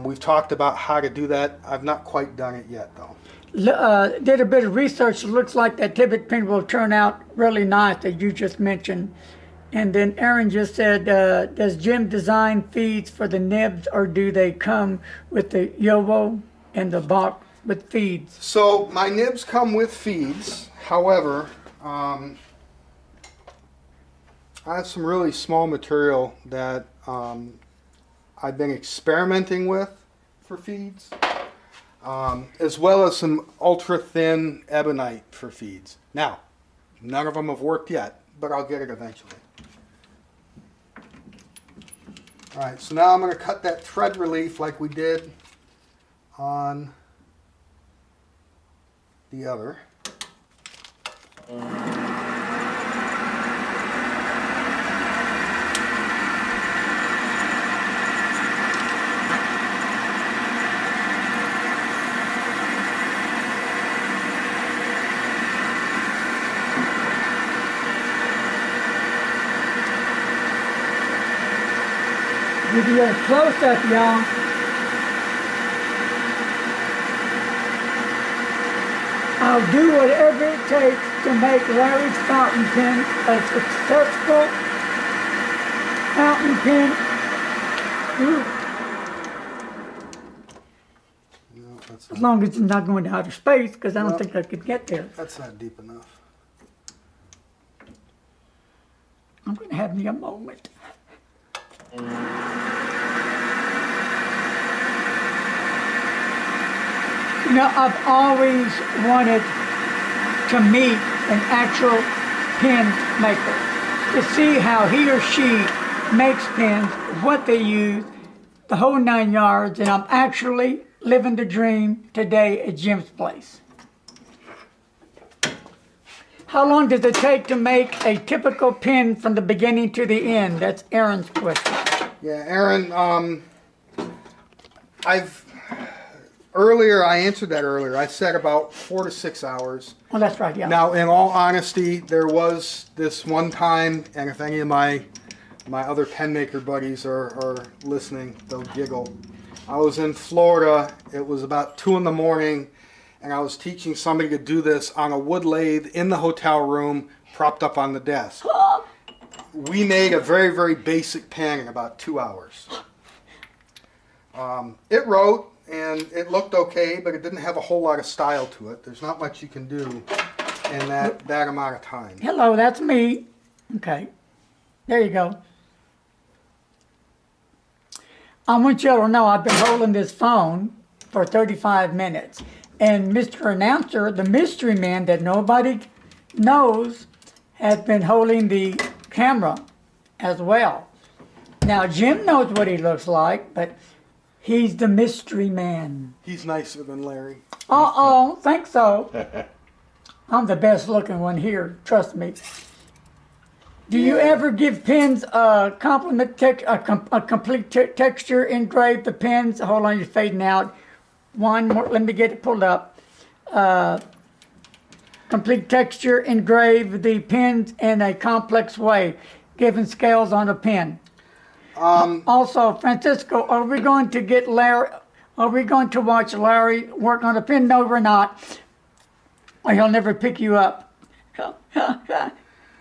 We've talked about how to do that. I've not quite done it yet, though. Did a bit of research. It looks like that Tibet pen will turn out really nice that you just mentioned. And then Aaron just said, does Jim design feeds for the nibs, or do they come with the Jovo in the box with feeds? So my nibs come with feeds. However, I have some really small material that I've been experimenting with for feeds, as well as some ultra thin ebonite for feeds. Now, none of them have worked yet, but I'll get it eventually. All right, so now I'm going to cut that thread relief like we did on the other. Give you a close-up, y'all. I'll do whatever it takes to make Larry's fountain pen a successful fountain pen. Ooh. No, that's As not, long as it's not going to outer space, because I don't Well, think I could get there. that's not deep enough. I'm going to have me a moment. You know, I've always wanted to meet an actual pen maker to see how he or she makes pens, what they use, the whole 9 yards, and I'm actually living the dream today at Jim's place. How long does it take to make a typical pen from the beginning to the end? That's Aaron's question. Yeah, Aaron, I answered that earlier. I said about 4 to 6 hours. Oh, that's right, yeah. Now, in all honesty, there was this one time, and if any of my other pen maker buddies are listening, they'll giggle. I was in Florida. It was about 2 in the morning, and I was teaching somebody to do this on a wood lathe in the hotel room, propped up on the desk. We made a very, very basic pen in about 2 hours. It wrote, and it looked okay, but it didn't have a whole lot of style to it. There's not much you can do in that amount of time. Hello, that's me. Okay, there you go. I want you all to know I've been holding this phone for 35 minutes. And Mr. Announcer, the mystery man that nobody knows, has been holding the camera as well. Now, Jim knows what he looks like, but he's the mystery man. He's nicer than Larry. Uh-oh, think so. I'm the best looking one here, trust me. Do you ever give pens a complete texture, engrave the pens? Hold on, you're fading out. One more, let me get it pulled up. Complete texture, engrave the pens in a complex way, giving scales on a pen. Also, Francisco, are we going to get Larry? Are we going to watch Larry work on a pen? No, we're not. Or he'll never pick you up.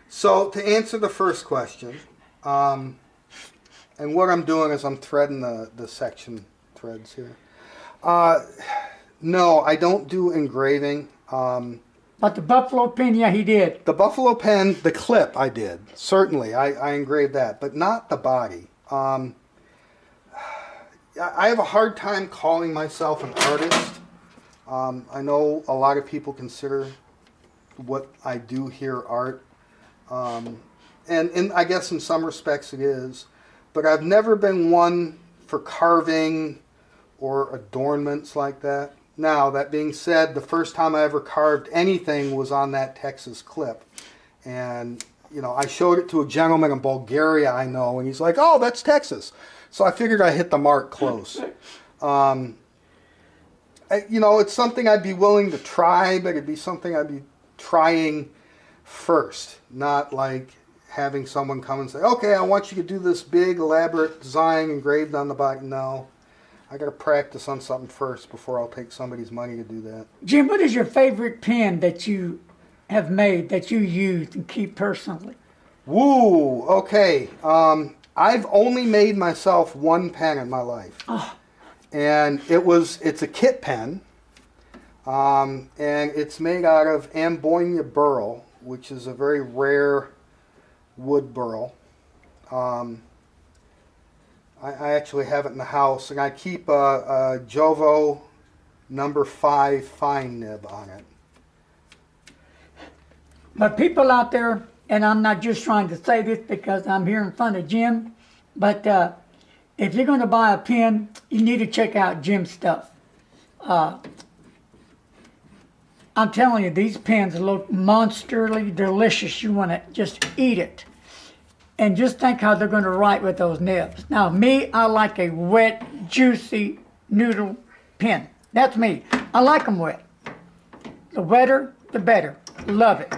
So to answer the first question, and what I'm doing is I'm threading the section threads here. No, I don't do engraving. But the buffalo pen, yeah, he did. The buffalo pen, the clip I did. Certainly, I engraved that, but not the body. I have a hard time calling myself an artist. I know a lot of people consider what I do here art. And I guess in some respects it is. But I've never been one for carving or adornments like that. Now, that being said, the first time I ever carved anything was on that Texas clip. And, you know, I showed it to a gentleman in Bulgaria I know, and he's like, oh, that's Texas. So I figured I hit the mark close. You know, it's something I'd be willing to try, but it'd be something I'd be trying first, not like having someone come and say, okay, I want you to do this big, elaborate design engraved on the body. No. I got to practice on something first before I'll take somebody's money to do that. Jim, what is your favorite pen that you have made, that you use and keep personally? Woo, okay. I've only made myself one pen in my life. Oh. And it's a kit pen, and it's made out of Ambonia burl, which is a very rare wood burl. I actually have it in the house, and I keep a Jovo number 5 fine nib on it. But people out there, and I'm not just trying to say this because I'm here in front of Jim, but if you're going to buy a pen, you need to check out Jim's stuff. I'm telling you, these pens look monsterly delicious. You want to just eat it. And just think how they're going to write with those nibs. Now, me, I like a wet, juicy noodle pen. That's me. I like them wet. The wetter, the better. Love it.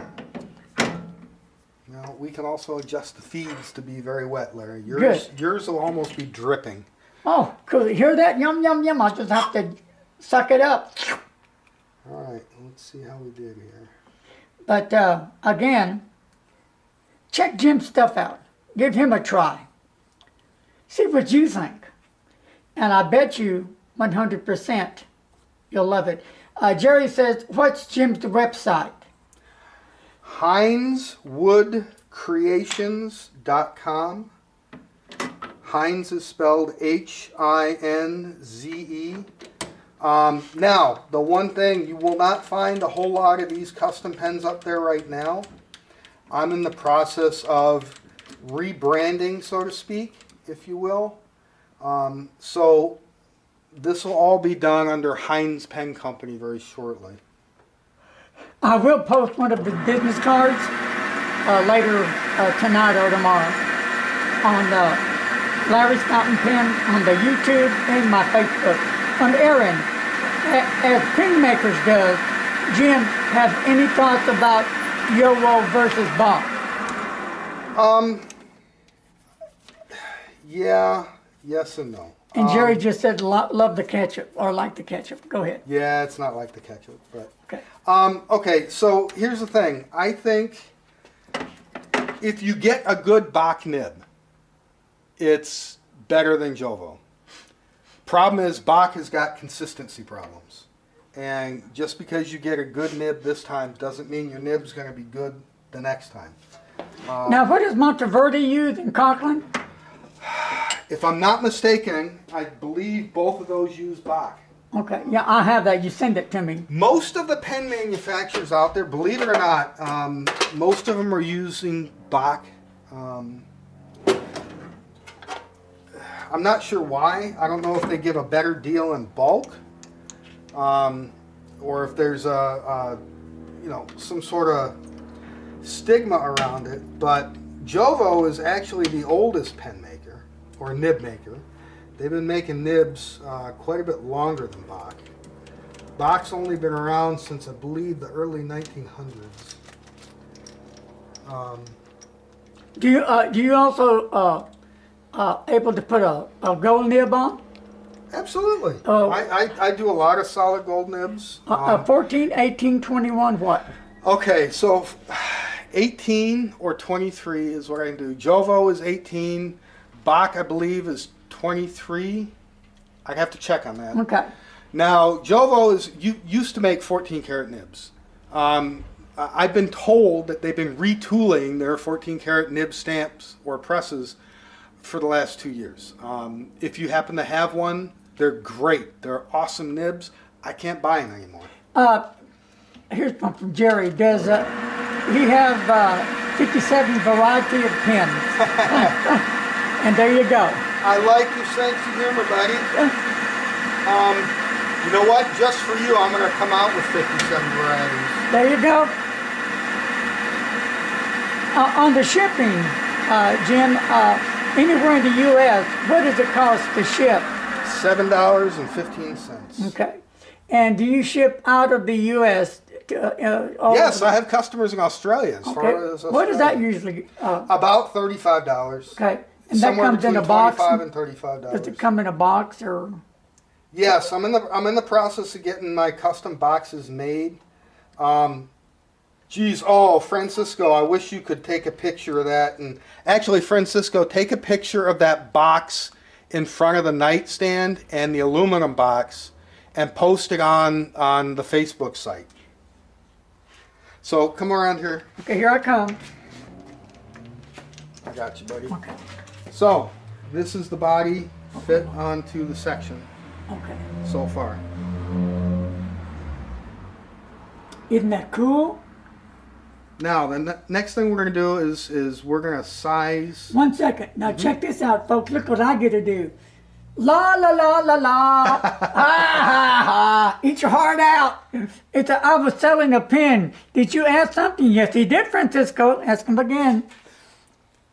Now, we can also adjust the feeds to be very wet, Larry. Yours will almost be dripping. Oh, cool. You hear that? Yum, yum, yum. I'll just have to suck it up. All right, let's see how we did here. But, again, check Jim's stuff out. Give him a try. See what you think. And I bet you 100% you'll love it. Jerry says, what's Jim's website? hinzewoodcreations.com. Hinze is spelled Hinze. Now, the one thing, you will not find a whole lot of these custom pens up there right now. I'm in the process of rebranding, so to speak, if you will. So this will all be done under Hinze Pen Company very shortly. I will post one of the business cards later tonight or tomorrow on Larry's Fountain Pen on the YouTube and my Facebook. Aaron, as Penmakers does, Jim, have any thoughts about Jowo versus Bach? Yeah, yes and no. And Jerry just said love the ketchup or like the ketchup. Go ahead. Yeah, it's not like the ketchup, but okay. Okay, so here's the thing. I think if you get a good Bach nib, it's better than Jovo. Problem is Bach has got consistency problems. And just because you get a good nib this time doesn't mean your nib's going to be good the next time. Now, what does Monteverde use in Conklin? If I'm not mistaken, I believe both of those use Bach. Okay, yeah, I have that. You send it to me. Most of the pen manufacturers out there, believe it or not, most of them are using Bach. I'm not sure why. I don't know if they give a better deal in bulk, or if there's some sort of stigma around it. But Jovo is actually the oldest pen maker or nib maker. They've been making nibs quite a bit longer than Bach. Bach's only been around since I believe the early 1900s. Do you also able to put a gold nib on? Absolutely. I do a lot of solid gold nibs. 14, 18, 21, what? Okay, so 18 or 23 is what I can do. Jovo is 18. Bach, I believe, is 23. I'd have to check on that. Okay. Now, Jovo used to make 14 karat nibs. I've been told that they've been retooling their 14 karat nib stamps or presses for the last 2 years. If you happen to have one, they're great. They're awesome nibs. I can't buy them anymore. Here's one from Jerry. Does he have 57 variety of pens? And there you go. I like your sense of humor, buddy. You know what? Just for you, I'm going to come out with 57 varieties. There you go. On the shipping, Jim, anywhere in the U.S., what does it cost to ship? $7.15. Okay. And do you ship out of the U.S.? Yes, I have customers in Australia. As far as Australia. What is that usually? About $35. Okay. And somewhere that comes in a between box? $25 and $35. Does it come in a box or? Yes, I'm in the process of getting my custom boxes made. Geez, Francisco, I wish you could take a picture of that. And actually, Francisco, take a picture of that box in front of the nightstand and the aluminum box and post it on the Facebook site. So come around here. Okay, here I come. I got you, buddy. Okay. So this is the body fit onto the section Okay. so far. Isn't that cool? Now the next thing we're going to do is we're going to size. 1 second. Now check this out, folks. Look what I get to do. La la la la la. Ha ha ha. Eat your heart out. I was selling a pen. Did you ask something? Yes, he did, Francisco. Ask him again.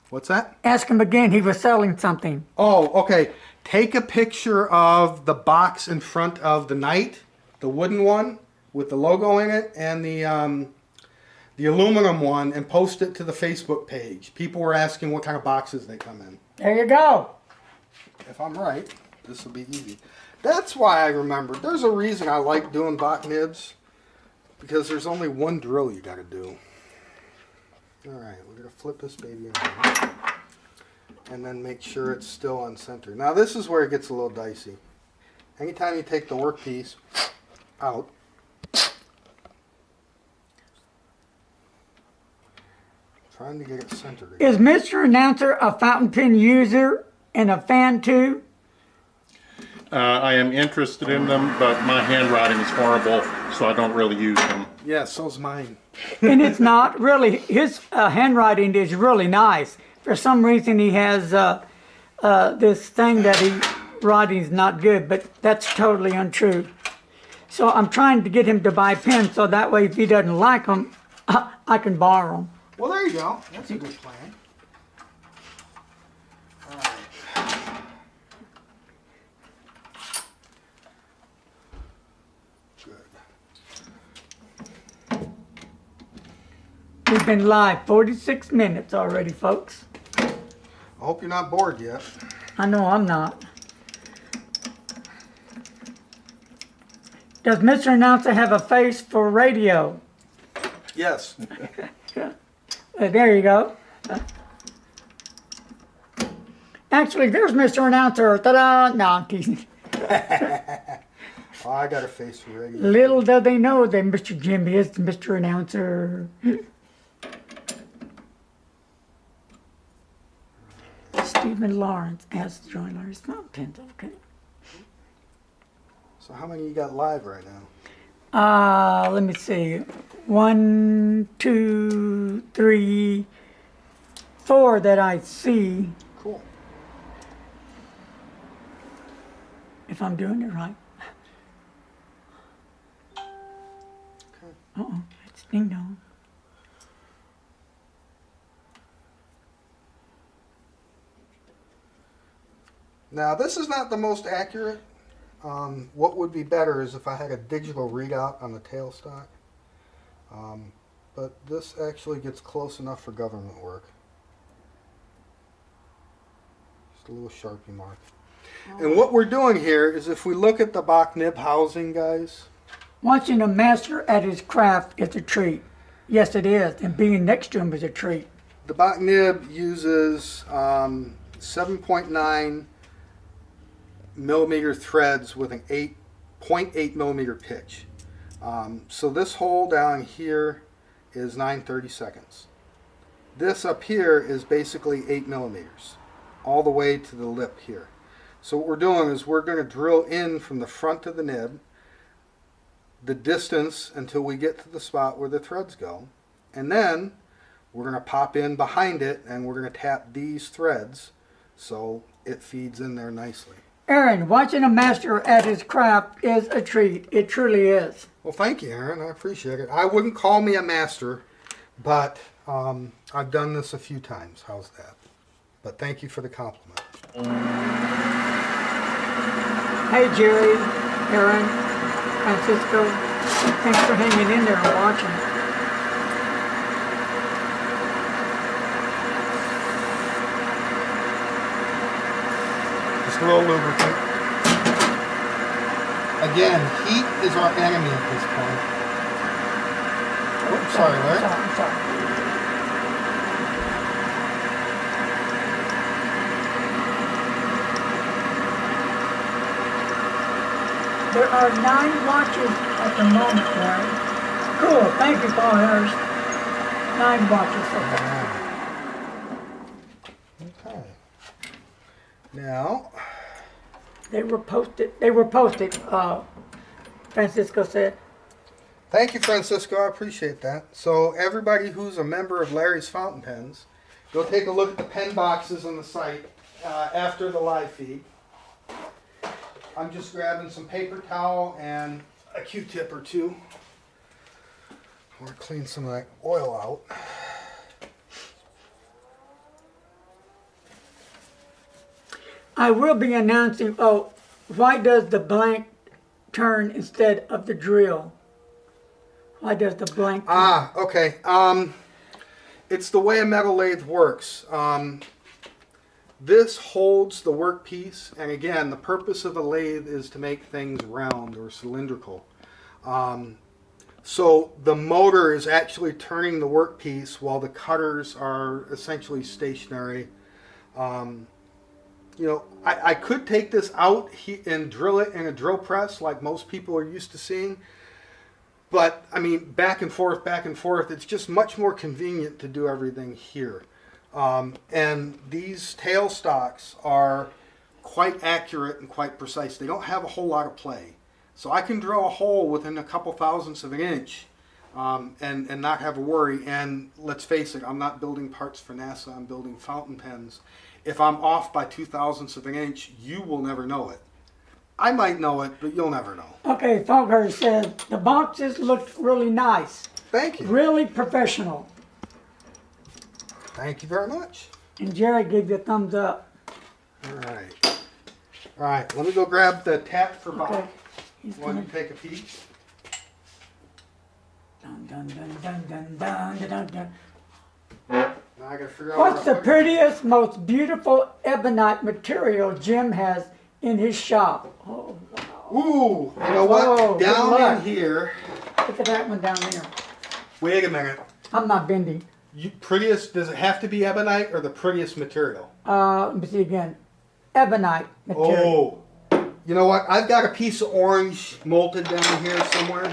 What's that? Ask him again. He was selling something. Oh, okay. Take a picture of the box in front of the Knight, the wooden one with the logo in it, and the aluminum one, and post it to the Facebook page. People were asking what kind of boxes they come in. There you go. If I'm right, this will be easy. That's why I remembered. There's a reason I like doing bot nibs, because there's only one drill you got to do. All right, we're going to flip this baby around and then make sure it's still on center. Now this is where it gets a little dicey. Anytime you take the workpiece out, trying to get it centered again. Is Mr. Announcer a fountain pen user and a fan too? I am interested in them, but my handwriting is horrible, so I don't really use them. Yeah, so's mine. And it's not really, his handwriting is really nice. For some reason he has this thing that writing's not good, but that's totally untrue. So I'm trying to get him to buy pens so that way if he doesn't like them, I can borrow them. Well, there you go. That's a good plan. All right. Good. We've been live 46 minutes already, folks. I hope you're not bored yet. I know I'm not. Does Mr. Announcer have a face for radio? Yes. There you go. Actually, there's Mr. Announcer. Ta-da! No, I'm teasing. Oh, I got a face for radio. Little do they know that Mr. Jim is Mr. Announcer. Stephen Lawrence has joined our fountain pens. Okay. So how many you got live right now? Let me see. 1, 2, 3, 4 that I see. Cool. If I'm doing it right. Okay. Uh-oh, it's ding dong. Now this is not the most accurate. What would be better is if I had a digital readout on the tailstock. But this actually gets close enough for government work. Just a little Sharpie mark. And what we're doing here is if we look at the Bach nib housing, guys. Watching a master at his craft is a treat. Yes, it is. And being next to him is a treat. The Bach nib uses 7.9 millimeter threads with an 0.8 millimeter pitch. So this hole down here is 9/32. This up here is basically 8 millimeters, all the way to the lip here. So what we're doing is we're going to drill in from the front of the nib, the distance until we get to the spot where the threads go, and then we're going to pop in behind it and we're going to tap these threads so it feeds in there nicely. Aaron, watching a master at his craft is a treat. It truly is. Well, thank you, Aaron. I appreciate it. I wouldn't call me a master, but I've done this a few times. How's that? But thank you for the compliment. Hey, Jerry, Aaron, Francisco, thanks for hanging in there and watching. Just a little lubricant. Again, heat is our enemy at this point. Oops, sorry, Larry. I'm sorry. There are 9 watches at the moment, Larry. Cool. Thank you, Paul Harris. 9 watches so far. Okay. Now, They were posted. They were posted. Francisco said. thank you, Francisco. I appreciate that. So everybody who's a member of Larry's Fountain Pens, go take a look at the pen boxes on the site after the live feed. I'm just grabbing some paper towel and a Q-tip or two. I want to clean some of that oil out. I will be announcing. Oh, why does the blank turn instead of the drill? Why does the blank turn? Ah, okay. It's the way a metal lathe works. This holds the workpiece, and again, the purpose of a lathe is to make things round or cylindrical. So the motor is actually turning the workpiece while the cutters are essentially stationary. You know, I could take this out and drill it in a drill press like most people are used to seeing. But, I mean, back and forth, it's just much more convenient to do everything here. And these tailstocks are quite accurate and quite precise. They don't have a whole lot of play. So I can drill a hole within a couple thousandths of an inch and not have a worry. And let's face it, I'm not building parts for NASA, I'm building fountain pens. If I'm off by 2 thousandths of an inch, you will never know it. I might know it, but you'll never know. Okay, Fogger said the boxes looked really nice. Thank you. Really professional. Thank you very much. And Jerry gave you a thumbs up. All right. All right, let me go grab the tap for Bob. Okay. He's Want gonna. to take a peek? Dun, dun, dun, dun, dun, dun, dun, dun. Now I gotta figure out What's where the I put it. prettiest, most beautiful ebonite material Jim has in his shop? Oh, wow. Ooh, you know what? Oh, good Down luck. in here. Look at that one down there. Wait a minute. I'm not bendy. Prettiest, does it have to be ebonite or the prettiest material? Let me see again. Ebonite material. Oh, you know what? I've got a piece of orange molted down here somewhere.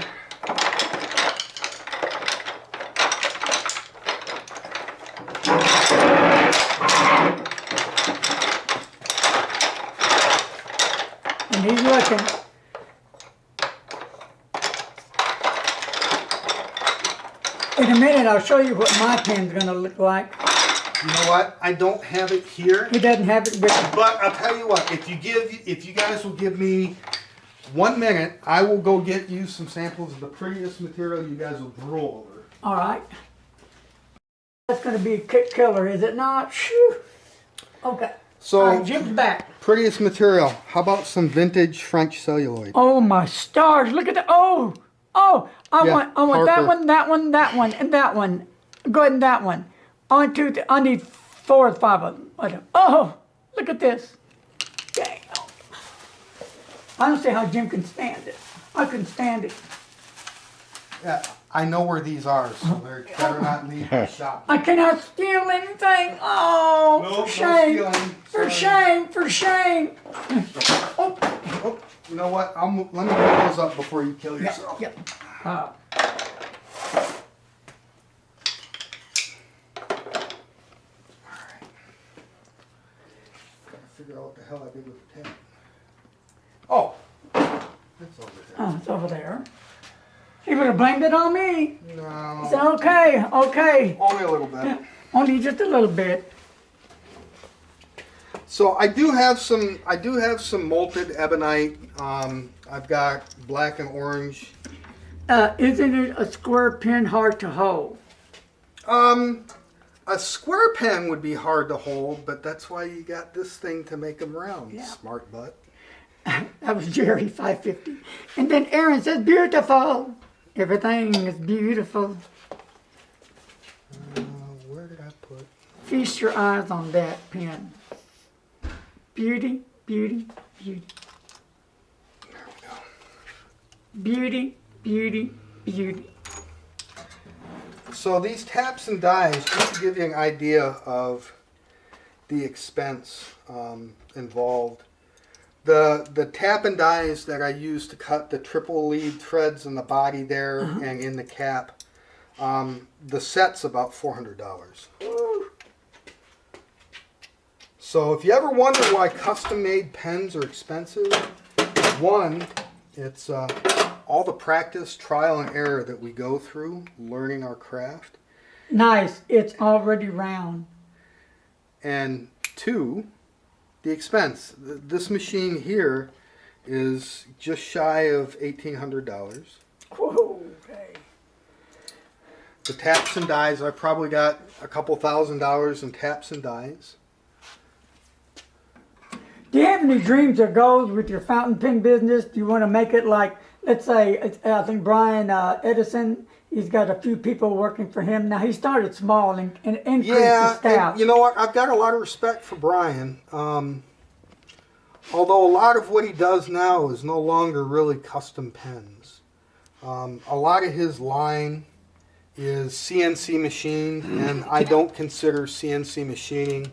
And he's looking. In a minute, I'll show you what my pen's going to look like. You know what? I don't have it here. He doesn't have it with him. But I'll tell you what, if you guys will give me 1 minute, I will go get you some samples of the prettiest material you guys will drool over. All right. That's going to be a kick killer, is it not? Shoo. Okay. So, All right, Jim's back. prettiest material. How about some vintage French celluloid? Oh my stars! Look at that! Oh, oh! I Yeah, want that Parker. one, that one, that one, and that one. Go ahead and that one. I need 4 or 5 of them. Oh, look at this! Dang! I don't see how Jim can stand it. I couldn't stand it. Yeah, I know where these are, so they better not leave the shop. I cannot steal anything. Oh, Nope, no for shame! stealing. For Sorry. shame! For shame! Oh, Oh, you know what? Let me put those up before you kill yeah, yourself. yeah. Figure out what the hell I did with the tab. Oh, it's over there. Oh, it's over there. He would have blamed it on me. He No, said, okay, okay. only a little bit. Only just a little bit. So I do have some molted ebonite. I've got black and orange. Isn't it a square pen hard to hold? A square pen would be hard to hold, but that's why you got this thing to make them round, Yeah. smart butt. That was Jerry 550. And then Aaron says, beautiful. Everything is beautiful. Where did I put? Feast your eyes on that pen. Beauty, beauty, beauty. There we go. Beauty, beauty, beauty. So these taps and dies, just to give you an idea of the expense involved. The tap and dies that I use to cut the triple lead threads in the body there and in the cap, the set's about $400. So if you ever wonder why custom-made pens are expensive, one, it's all the practice, trial, and error that we go through learning our craft. Nice. It's already round. And two, the expense. This machine here is just shy of $1,800. Whoa, okay. The taps and dies, I probably got a couple $1,000s in taps and dies. Do you have any dreams or goals with your fountain pen business? Do you want to make it like, let's say, I think Brian Edison, he's got a few people working for him. Now, he started small and increased his staff. And you know what? I've got a lot of respect for Brian. Although a lot of what he does now is no longer really custom pens. A lot of his line is CNC machined, and I don't consider CNC machining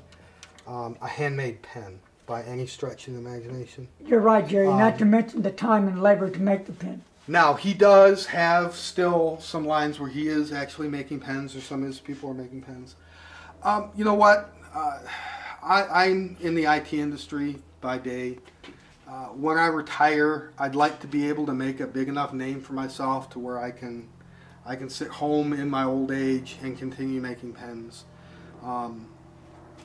a handmade pen by any stretch of the imagination. You're right, Jerry, not to mention the time and labor to make the pen. Now, he does have still some lines where he is actually making pens, or some of his people are making pens. You know what? I'm in the IT industry by day. When I retire, I'd like to be able to make a big enough name for myself to where I can sit home in my old age and continue making pens.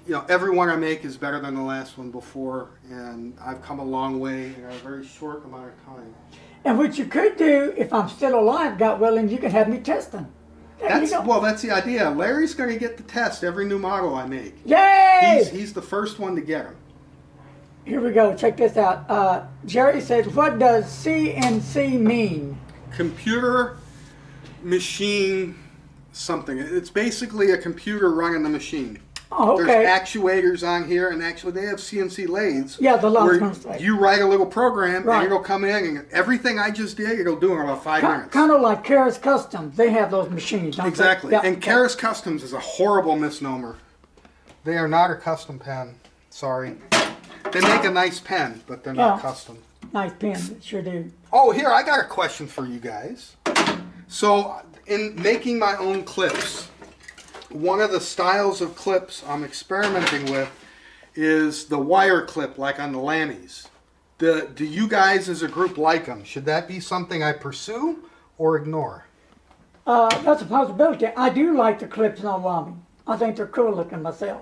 You know, every one I make is better than the last one before, and I've come a long way in a very short amount of time. And what you could do, if I'm still alive, God willing, you could have me test them. Well, that's the idea. Larry's going to get to test every new model I make. Yay! He's the first one to get them. Here we go. Check this out. Jerry says, what does CNC mean? Computer machine something. It's basically a computer running the machine. Oh, okay. There's actuators on here, and actually they have CNC lathes. Yeah, the where last one. you write a little program, Right. and it'll come in, and everything I just did, it'll do in about 5 minutes. Kind of like Karas Customs. They have those machines, don't Exactly. they? Yeah. And Karas Customs is a horrible misnomer. They are not a custom pen. Sorry. They make a nice pen, but they're not custom. Nice pen, sure do. Oh, here, I got a question for you guys. So, in making my own clips, one of the styles of clips I'm experimenting with is the wire clip, like on the Lammies. Do you guys as a group like them? Should that be something I pursue or ignore? That's a possibility. I do like the clips on Lamy. I think they're cool looking myself.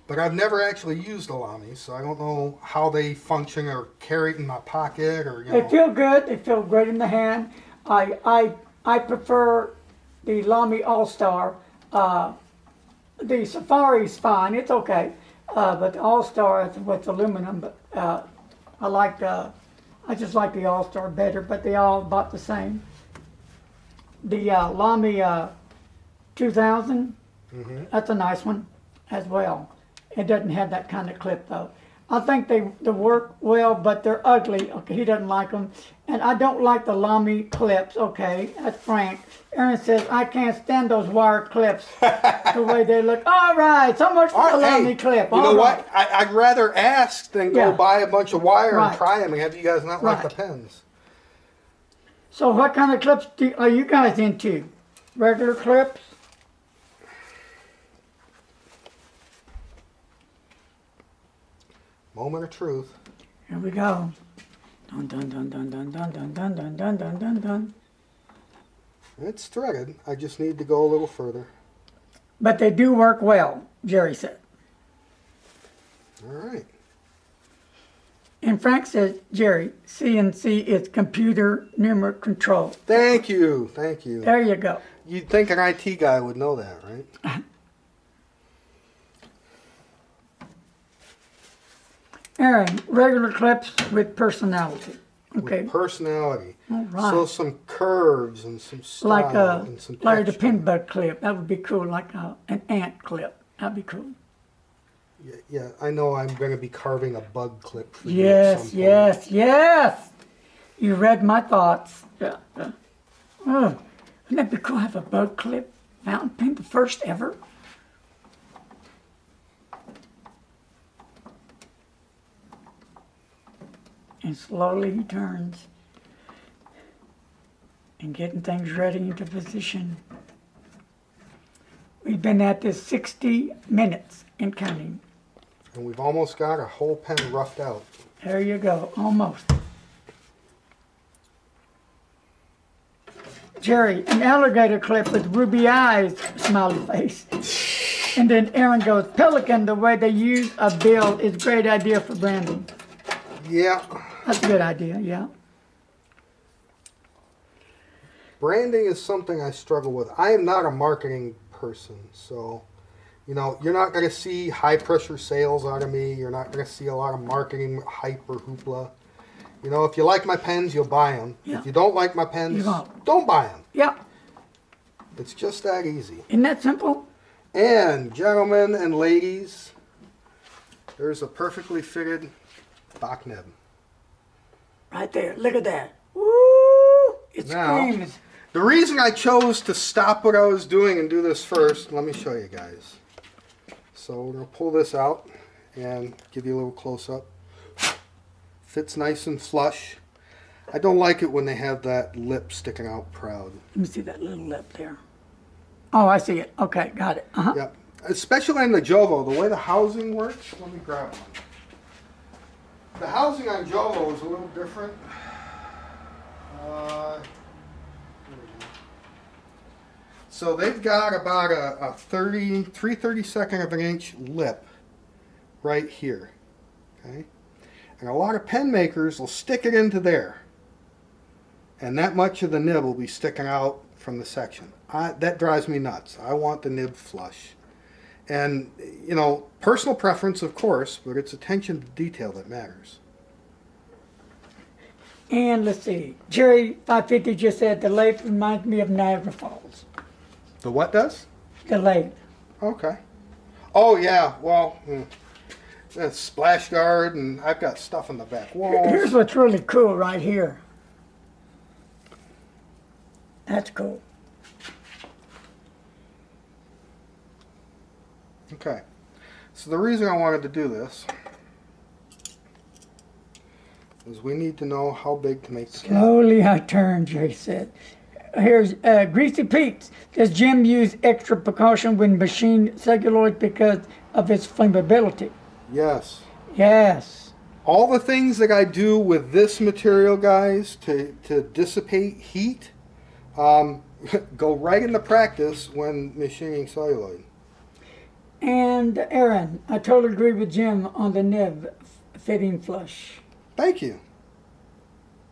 But I've never actually used a Lamy, so I don't know how they function or carry it in my pocket or, you know. They feel good. They feel great in the hand. I prefer the Lamy All-Star. The Safari's fine. It's okay. But the All-Star is what's aluminum. But I just like the All-Star better. But they all about the same. The Lamy 2000. That's a nice one as well. It doesn't have that kind of clip though. I think they work well, but they're ugly. Okay, he doesn't like them. And I don't like the Lamy clips. Okay, that's Frank. Aaron says, I can't stand those wire clips the way they look. All right, so much for the Lamy clip. You know what? I'd rather ask than go buy a bunch of wire and try them and have you guys not like the pens. So what kind of clips are you guys into? Regular clips? Moment of truth. Here we go. Dun dun dun dun dun dun dun dun dun dun dun dun dun. It's threaded. I just need to go a little further. But they do work well, Jerry said. All right. And Frank says, Jerry, CNC is computer numeric control. Thank you. Thank you. There you go. You'd think an IT guy would know that, right? Aaron, regular clips with personality. Okay. With personality. All right. So some curves and some style Like and some the texture. pin bud clip. That would be cool. Like an ant clip. That'd be cool. Yeah, I know I'm going to be carving a bug clip for you at Yes, some point. yes, yes. You read my thoughts. Yeah. Oh, wouldn't that be cool to have a bug clip fountain pen, the first ever? And slowly he turns. And getting things ready into position. We've been at this 60 minutes and counting. And we've almost got a whole pen roughed out. There you go, almost. Jerry, an alligator clip with ruby eyes, smiley face. And then Aaron goes, Pelican, the way they use a bill is a great idea for branding. Yeah. That's a good idea, yeah. Branding is something I struggle with. I am not a marketing person, so, you know, you're not going to see high pressure sales out of me. You're not going to see a lot of marketing hype or hoopla. You know, if you like my pens, you'll buy them. Yeah. If you don't like my pens, You won't. don't buy them. Yeah. It's just that easy. Isn't that simple? And gentlemen and ladies, there's a perfectly fitted Bach nib. Right there, look at that. Woo! It Now, screams. the reason I chose to stop what I was doing and do this first, let me show you guys. So we're going to pull this out and give you a little close-up. Fits nice and flush. I don't like it when they have that lip sticking out proud. Let me see that little lip there. Oh, I see it. Okay, got it. Uh-huh. Yep. Especially in the Jovo, the way the housing works. Let me grab one. The housing on Jovo is a little different. Here we go. So they've got about a 3/32 of an inch lip right here. Okay? And a lot of pen makers will stick it into there. And that much of the nib will be sticking out from the section. That drives me nuts. I want the nib flush. And, you know, personal preference, of course, but it's attention to detail that matters. And let's see. Jerry 550 just said the lathe reminds me of Niagara Falls. The what does? The lathe. Okay. Oh, yeah. Well, that's splash guard, and I've got stuff on the back Here's walls. what's really cool right here. That's cool. Okay. So the reason I wanted to do this is we need to know how big to make the cap. Slowly I turn, Jerry said. Here's Greasy Pete. Does Jim use extra precaution when machined celluloid because of its flammability? Yes. Yes. All the things that I do with this material, guys, to dissipate heat, go right into practice when machining celluloid. And Aaron, I totally agree with Jim on the nib fitting flush. Thank you.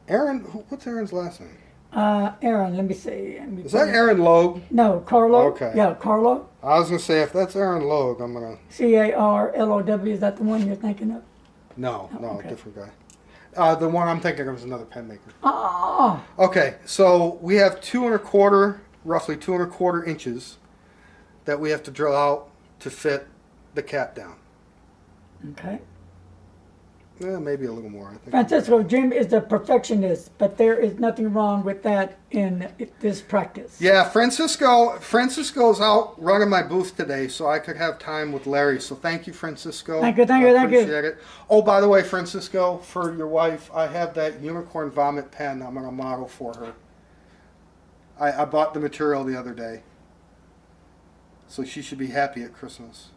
Aaron, what's Aaron's last name? Aaron, let me see. Is that Aaron Logue? No, Carlo. Okay. Yeah, Carlo. I was going to say, if that's Aaron Logue, I'm going to... Carlow. Is that the one you're thinking of? No, okay. different guy. The one I'm thinking of is another pen maker. Oh. Okay, so we have 2¼ roughly 2¼ inches that we have to drill out to fit the cap down. Okay. Maybe a little more, I think. Francisco, Jim is a perfectionist, but there is nothing wrong with that in this practice. Yeah, Francisco's out running my booth today, so I could have time with Larry. So thank you, Francisco. Thank you. I appreciate it. Oh, by the way, Francisco, for your wife, I have that unicorn vomit pen I'm going to model for her. I bought the material the other day, so she should be happy at Christmas.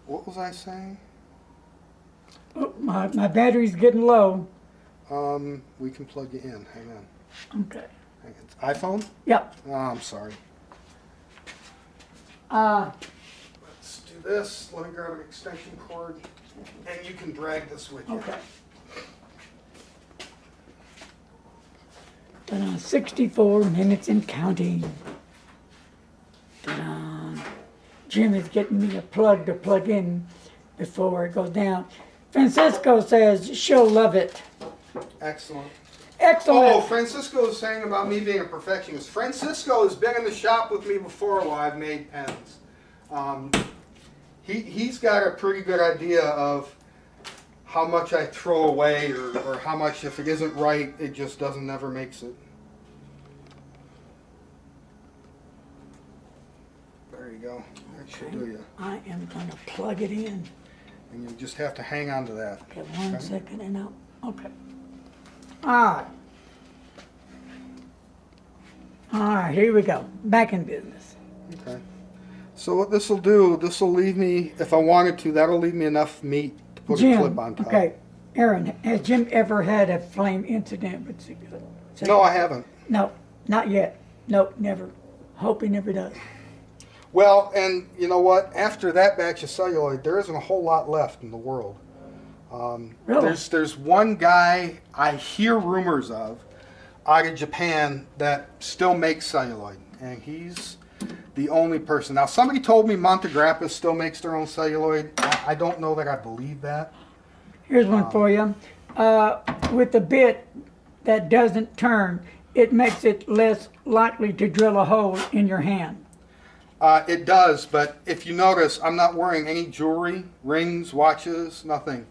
What was I saying? Oh, my battery's getting low. We can plug you in. Hang on. Okay. It's iPhone? Yep. Oh, I'm sorry. Let's do this. Let me grab an extension cord, and you can drag this with you. Okay. 64 minutes and counting. Ta-da. Jim is getting me a plug to plug in before it goes down. Francisco says she'll love it. Excellent. Excellent. Oh, Francisco is saying about me being a perfectionist. Francisco has been in the shop with me before while I've made pens. He's got a pretty good idea of how much I throw away or how much, if it isn't right, it just never makes it. There you go. That should do you. I am going to plug it in. And you just have to hang on to that. Okay, 1 second and out. Okay. Alright. Alright, here we go. Back in business. Okay. So what this will do, this will leave me, if I wanted to, that'll leave me enough meat to put a clip on top. Okay. Aaron, has Jim ever had a flame incident with cigarette? No, I haven't. No, not yet. Nope, never. Hope he never does. Well, and you know what? After that batch of celluloid, there isn't a whole lot left in the world. Really? There's one guy I hear rumors of out of Japan that still makes celluloid, and he's the only person. Now, somebody told me Montegrappa still makes their own celluloid. I don't know that I believe that. Here's one for you. With the bit that doesn't turn, it makes it less likely to drill a hole in your hand. It does, but if you notice, I'm not wearing any jewelry, rings, watches, nothing,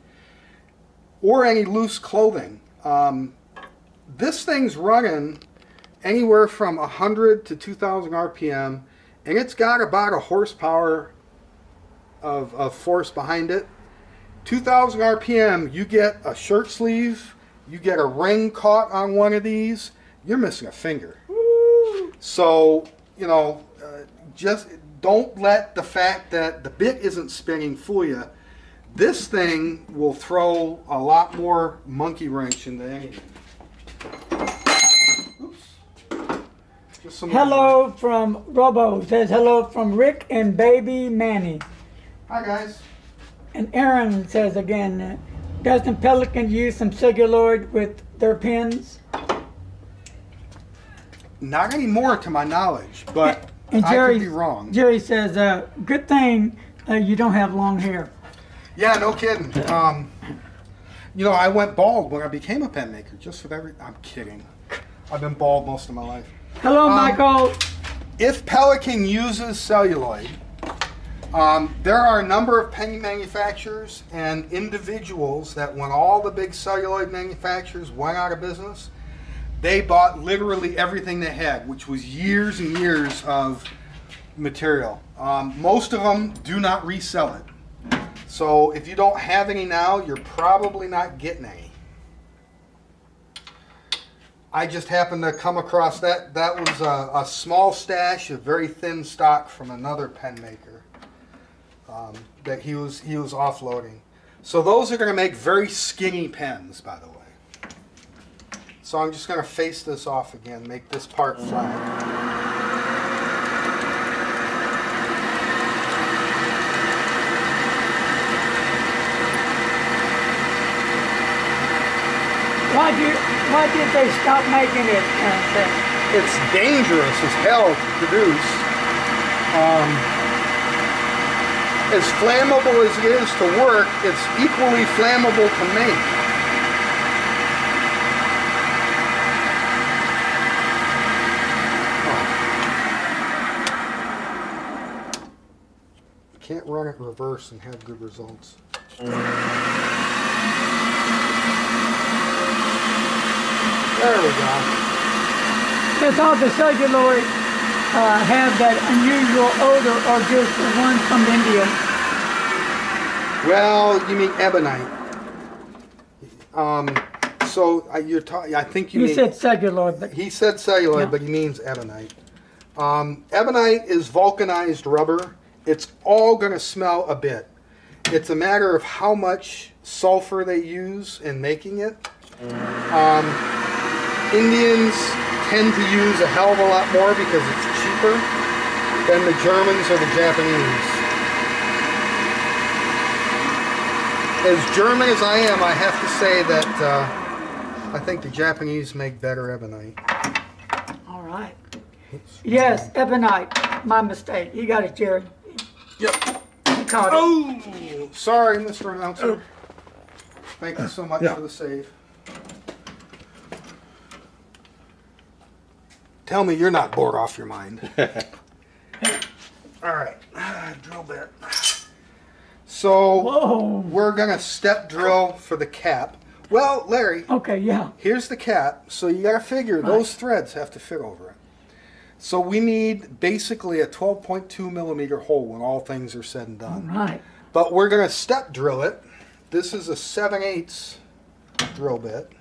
or any loose clothing. This thing's running anywhere from 100 to 2,000 RPM, and it's got about a horsepower of force behind it. 2,000 RPM, you get a shirt sleeve, you get a ring caught on one of these, you're missing a finger. Woo. So, you know, just don't let the fact that the bit isn't spinning fool you. This thing will throw a lot more monkey wrench into anything. Oops. Just some Hello from Robo. Says hello from Rick and baby Manny. Hi, guys. And Aaron says again, doesn't Pelican use some celluloid with their pens? Not anymore to my knowledge, but And I could be wrong. Jerry says, good thing you don't have long hair. Yeah, no kidding. You know, I went bald when I became a pen maker, just for that. I'm kidding. I've been bald most of my life. Hello, Michael. If Pelican uses celluloid, there are a number of pen manufacturers and individuals that when all the big celluloid manufacturers went out of business, they bought literally everything they had, which was years and years of material. Most of them do not resell it. So if you don't have any now, you're probably not getting any. I just happened to come across that. That was a small stash of very thin stock from another pen maker that he was offloading. So those are going to make very skinny pens, by the way. So I'm just going to face this off again, make this part flat. Why did they stop making it? It's dangerous as hell to produce. As flammable as it is to work, it's equally flammable to make. You can't run it in reverse and have good results. There we go. Does all the celluloid have that unusual odor or just the ones from India? Well, you mean ebonite. So you're talking. I think you mean, said celluloid, but he said celluloid, yeah. but he means ebonite. Ebonite is vulcanized rubber. It's all going to smell a bit. It's a matter of how much sulfur they use in making it. Indians tend to use a hell of a lot more because it's cheaper than the Germans or the Japanese. As German as I am, I have to say that I think the Japanese make better ebonite. all right. Yes, ebonite. My mistake. You got it, Jerry. Yep. You caught it. Oh, sorry, Mr. Announcer. Thank you so much for the save. Tell me you're not bored off your mind. All right, drill bit. So Whoa. we're gonna step drill for the cap. Well, Larry, Okay, yeah. here's the cap. So you gotta figure those threads have to fit over it. So we need basically a 12.2 millimeter hole when all things are said and All done. right. But we're going to step drill it. This is a 7/8 drill bit.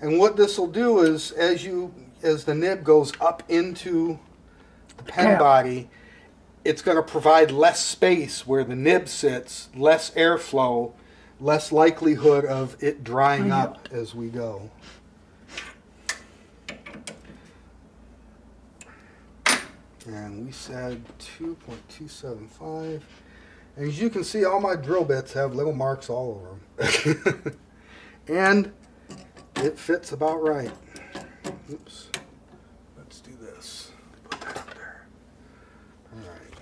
And what this will do is, as the nib goes up into the pen body, it's going to provide less space where the nib sits, less airflow, less likelihood of it drying up as we go. And we said 2.275. And as you can see, all my drill bits have little marks all over them. And it fits about right. Oops. Let's do this. Put that up there. All right.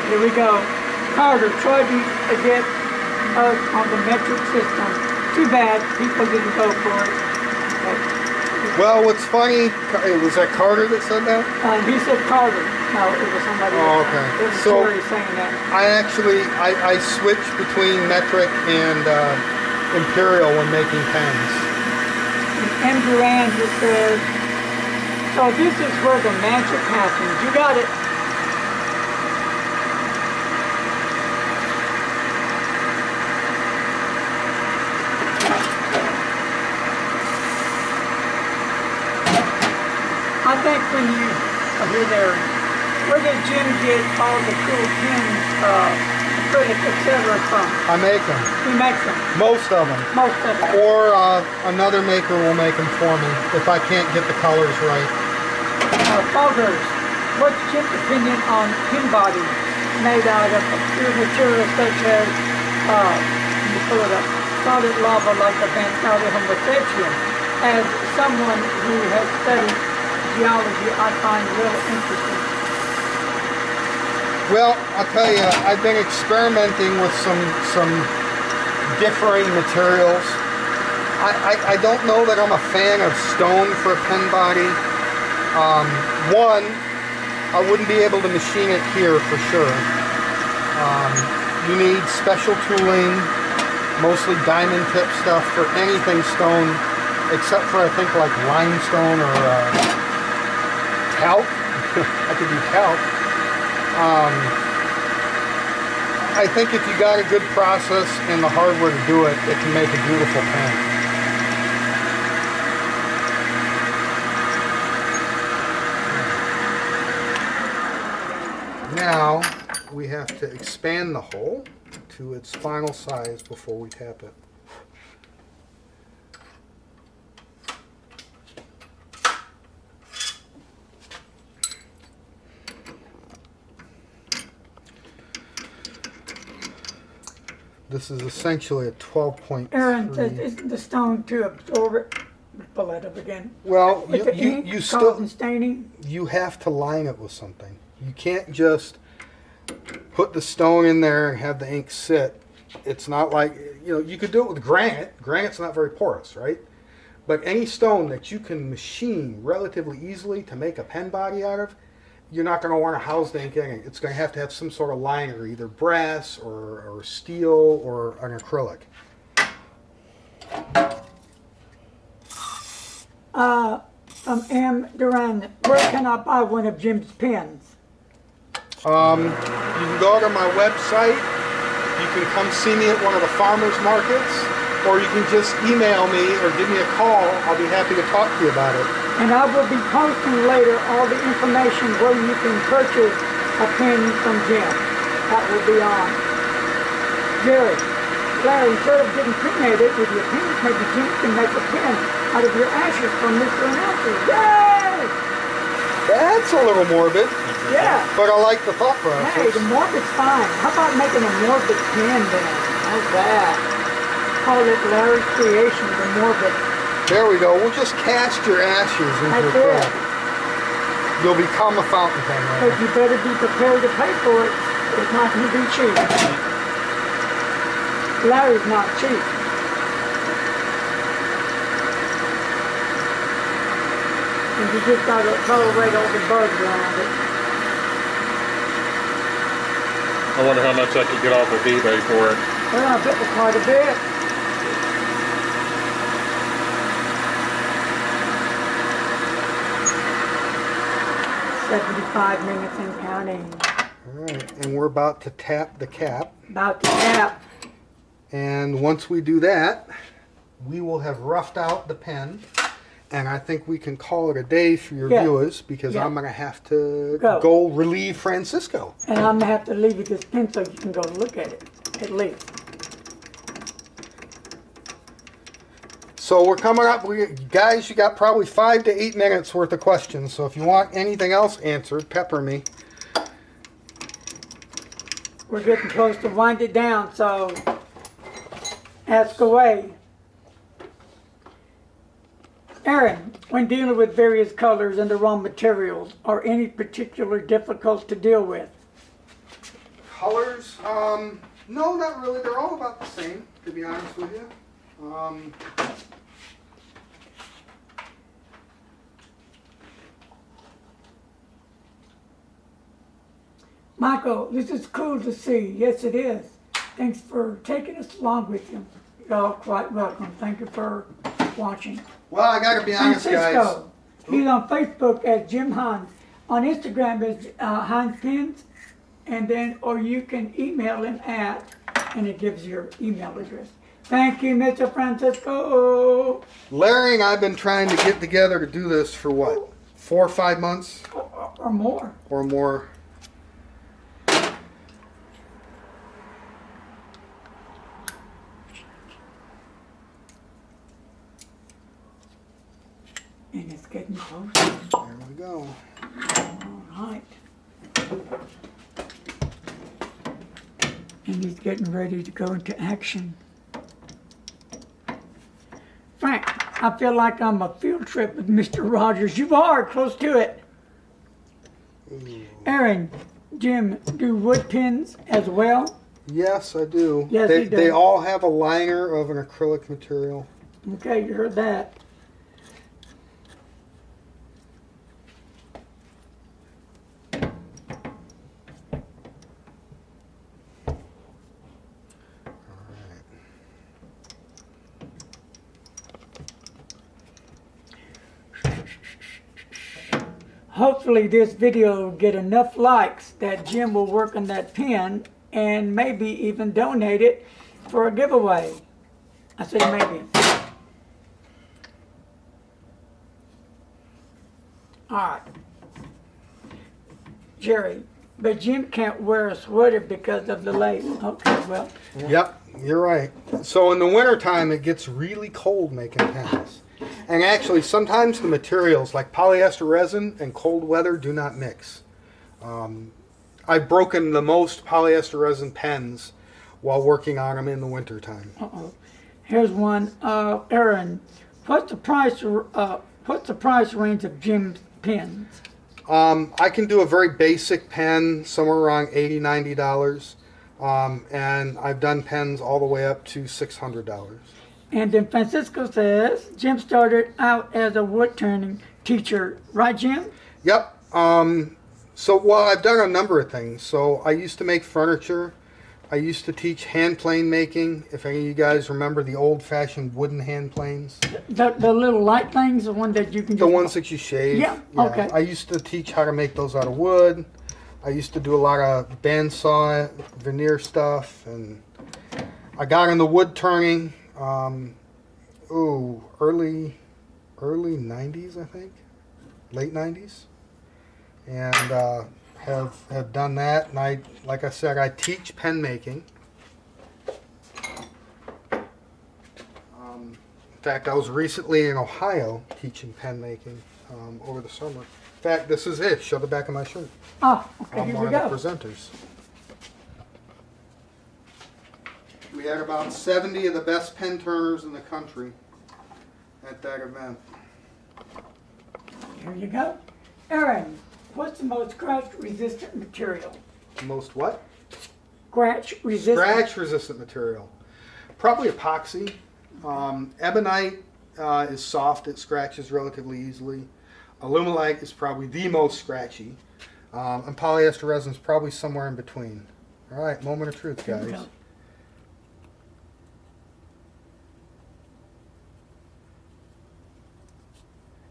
Here we go. Carter tried to get us on the metric system. Too bad people didn't go for it. Well, what's funny, was that Carter that said that? He said Carter. No, it was somebody else. Oh, okay. It was So, Terry saying that. I switch between metric and imperial when making pens. And M. Duran just says, so this is where the magic happens. You got it. I think when you over there, where did Jim get all the cool pins, acrylic, etc. from? I make them. He makes them. Most of them. Most of them. Or another maker will make them for me if I can't get the colors right. Foggers, what's Jim's opinion on pin bodies made out of pure materials such as, let me pull it up, solid lava like the Bancaria homosexual? As someone who has studied geology, I find real interesting. Well, I'll tell you, I've been experimenting with some differing materials. I don't know that I'm a fan of stone for a pen body. One, I wouldn't be able to machine it here for sure. You need special tooling, mostly diamond tip stuff for anything stone, except for I think like limestone or talc. I could do talc. I think if you got a good process and the hardware to do it, it can make a beautiful pen. Now we have to expand the hole to its final size before we tap it. This is essentially a 12.3. Aaron says, isn't the stone to absorb it? Pull that up again. Well, With the ink you still causing staining? You have to line it with something. You can't just put the stone in there and have the ink sit. It's not like, you could do it with granite. Granite's not very porous, right? But any stone that you can machine relatively easily to make a pen body out of, you're not going to want to house the ink in it. It's going to have some sort of liner, either brass or steel or an acrylic. M. Duran, where can I buy one of Jim's pens? You can go to my website. You can come see me at one of the farmers markets, or you can just email me or give me a call. I'll be happy to talk to you about it. And I will be posting later all the information where you can purchase a pen from Jim. That will be on. Jerry, Larry, instead of getting cremated with your pens, maybe Jim can make a pen out of your ashes from Mr. Announcer. Yay! That's a little morbid. Yeah. But I like the thought process. Hey, the morbid's fine. How about making a morbid pen then? How's that? Call it Larry's Creation, the morbid. There we go. We'll just cast your ashes into a pen. You'll become a fountain pen. But you better be prepared to pay for it. It's not going to be cheap. Larry's not cheap. And you just got to tolerate all the bugs around it. I wonder how much I could get off of eBay for it. Well, I bet quite a bit. 75 minutes and counting. Alright, and we're about to tap the cap. About to tap. And once we do that, we will have roughed out the pen. And I think we can call it a day for your viewers, because I'm going to have to go relieve Francisco. And I'm going to have to leave you this pen so you can go look at it, at least. So we're coming up, guys, you got probably 5 to 8 minutes worth of questions. So if you want anything else answered, pepper me. We're getting close to wind it down, so ask away. Aaron, when dealing with various colors and the raw materials, are any particular difficult to deal with? Colors? No, not really. They're all about the same, to be honest with you. Michael, this is cool to see. Yes, it is. Thanks for taking us along with you. You're all quite welcome. Thank you for watching. Well, I gotta be honest, guys. He's on Facebook as Jim Hiinze. On Instagram is Hiinze Pens, and then, or you can email him at, and it gives your email address. Thank you, Mr. Francisco. Larry and I've been trying to get together to do this for what, 4 or 5 months? Or more. Or more. And it's getting close. There we go. All right. And he's getting ready to go into action. Frank, I feel like I'm a field trip with Mr. Rogers. You are close to it. Aaron, Jim, do wood pens as well? Yes, I do. Yes, he does. They all have a liner of an acrylic material. Okay, you heard that. Hopefully this video will get enough likes that Jim will work on that pen and maybe even donate it for a giveaway. I said maybe. Alright. Jerry, but Jim can't wear a sweater because of the lace. Okay, well. Yep, you're right. So in the wintertime it gets really cold making pens. And actually, sometimes the materials, like polyester resin and cold weather, do not mix. I've broken the most polyester resin pens while working on them in the wintertime. Here's one. Aaron, what's the price range of Jim's pens? I can do a very basic pen, somewhere around $80, $90. And I've done pens all the way up to $600. And then Francisco says, Jim started out as a wood turning teacher, right, Jim? Yep. So I've done a number of things. So I used to make furniture. I used to teach hand plane making. If any of you guys remember the old-fashioned wooden hand planes. The little light things, the one that you can just... The ones that you shave. Yeah, okay. I used to teach how to make those out of wood. I used to do a lot of bandsaw, veneer stuff, and I got into wood turning. Early 90s, I think, late 90s, and have done that. And like I said, I teach pen making. In fact, I was recently in Ohio teaching pen making over the summer. In fact, this is it. Show the back of my shirt. Oh, okay, I'm here one we of go. the presenters. We had about 70 of the best pen turners in the country at that event. Here you go. Aaron, what's the most scratch-resistant material? Most what? Scratch-resistant. Scratch-resistant material. Probably epoxy. Ebonite is soft. It scratches relatively easily. Alumalite is probably the most scratchy. And polyester resin is probably somewhere in between. All right, moment of truth, guys.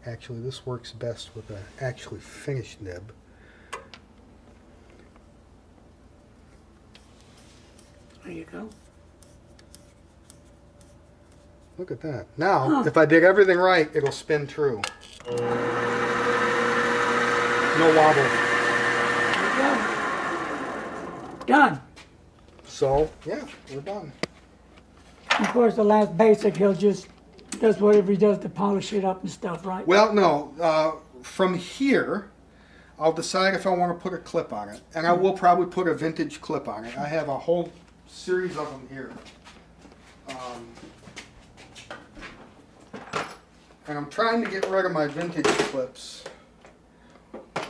Actually, this works best with an actually finished nib. you go. Look at that. Now, if I did everything right, it'll spin true. No wobble. There you go. Done. So, yeah, we're done. Of course, the last basic, he'll just does whatever he does to polish it up and stuff, right? Well, no. From here, I'll decide if I want to put a clip on it. And I will probably put a vintage clip on it. I have a whole series of them here. And I'm trying to get rid of my vintage clips.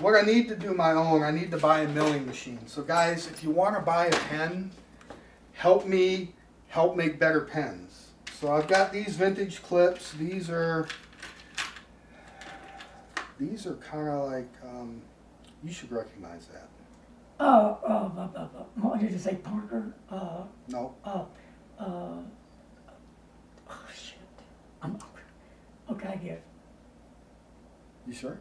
What I need to do my own, I need to buy a milling machine. So guys, if you want to buy a pen, help me help make better pens. So I've got these vintage clips. These are kind of like, you should recognize that. What did you say, Parker? No. Oh shit. Okay, I get it. You sure?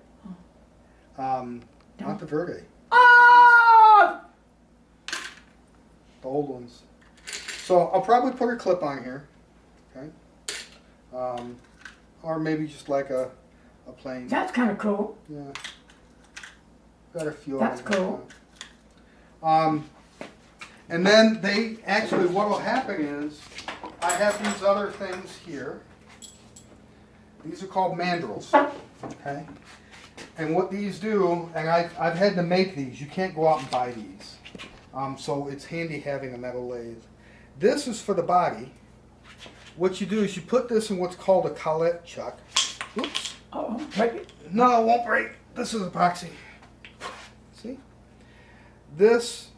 Not the Verde. Oh! The old ones. So I'll probably put a clip on here. Okay. Or maybe just like a plain. That's kind of cool. Yeah. Got a few That's of them. cool. And then they actually, what will happen is, I have these other things here. These are called Mandibles. Okay. And what these do, and I've had to make these. You can't go out and buy these. So it's handy having a metal lathe. This is for the body. What you do is you put this in what's called a collet chuck. Oops. Oh, break it. No, it won't break. This is epoxy. See? This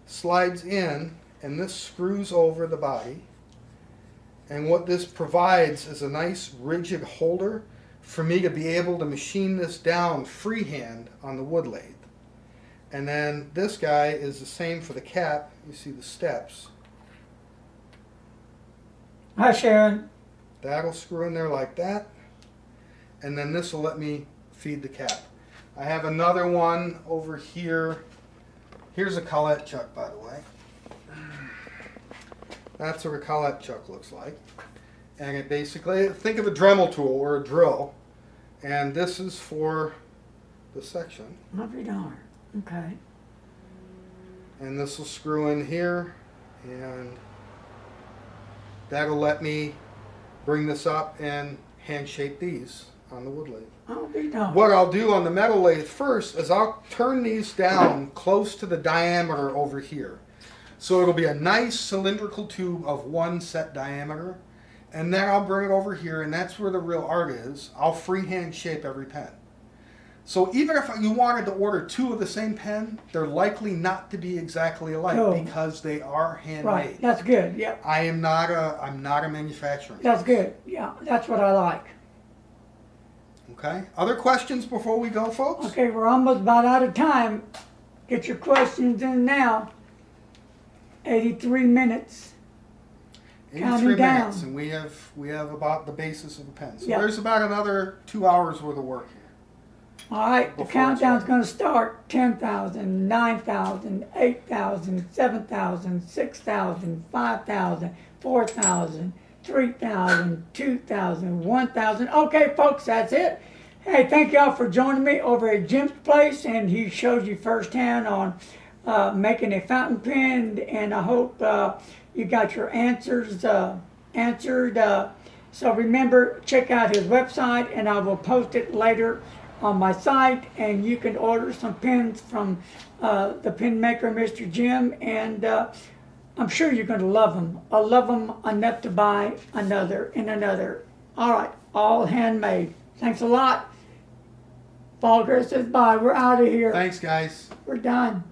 slides in and this screws over the body. And what this provides is a nice rigid holder for me to be able to machine this down freehand on the wood lathe. And then this guy is the same for the cap. You see the steps. Hi, Sharon. That'll screw in there like that. And then this will let me feed the cap. I have another one over here. Here's a collet chuck, by the way. That's what a collet chuck looks like. And it basically, think of a Dremel tool or a drill. And this is for the section. $100. Okay. And this will screw in here. And that'll let me bring this up and hand shape these on the wood lathe. I'll be done. What I'll do on the metal lathe first is I'll turn these down close to the diameter over here. So it'll be a nice cylindrical tube of one set diameter. And then I'll bring it over here, and that's where the real art is. I'll freehand shape every pen. So even if you wanted to order two of the same pen, they're likely not to be exactly alike because they are handmade. Right, that's good, yeah. I'm not a manufacturer. That's good, yeah, that's what I like. Okay, other questions before we go, folks? Okay, we're almost about out of time. Get your questions in now. 83 minutes. 83 down. minutes, and we have about the basis of the pen. So Yeah. there's about another 2 hours worth of work here. All right, the Before it's countdown's ready. going to start. 10,000, 9,000, 8,000, 7,000, 6,000, 5,000, 4,000, 3,000, 2,000, 1,000. Okay, folks, that's it. Hey, thank y'all for joining me over at Jim's place, and he showed you firsthand on making a fountain pen, and I hope you got your answers answered. So remember, check out his website, and I will post it later on my site, and you can order some pens from the pen maker, Mr. Jim, and I'm sure you're going to love them. I'll love them enough to buy another and another. All right, all handmade. Thanks a lot. Paul Chris says bye. We're out of here. Thanks, guys. We're done.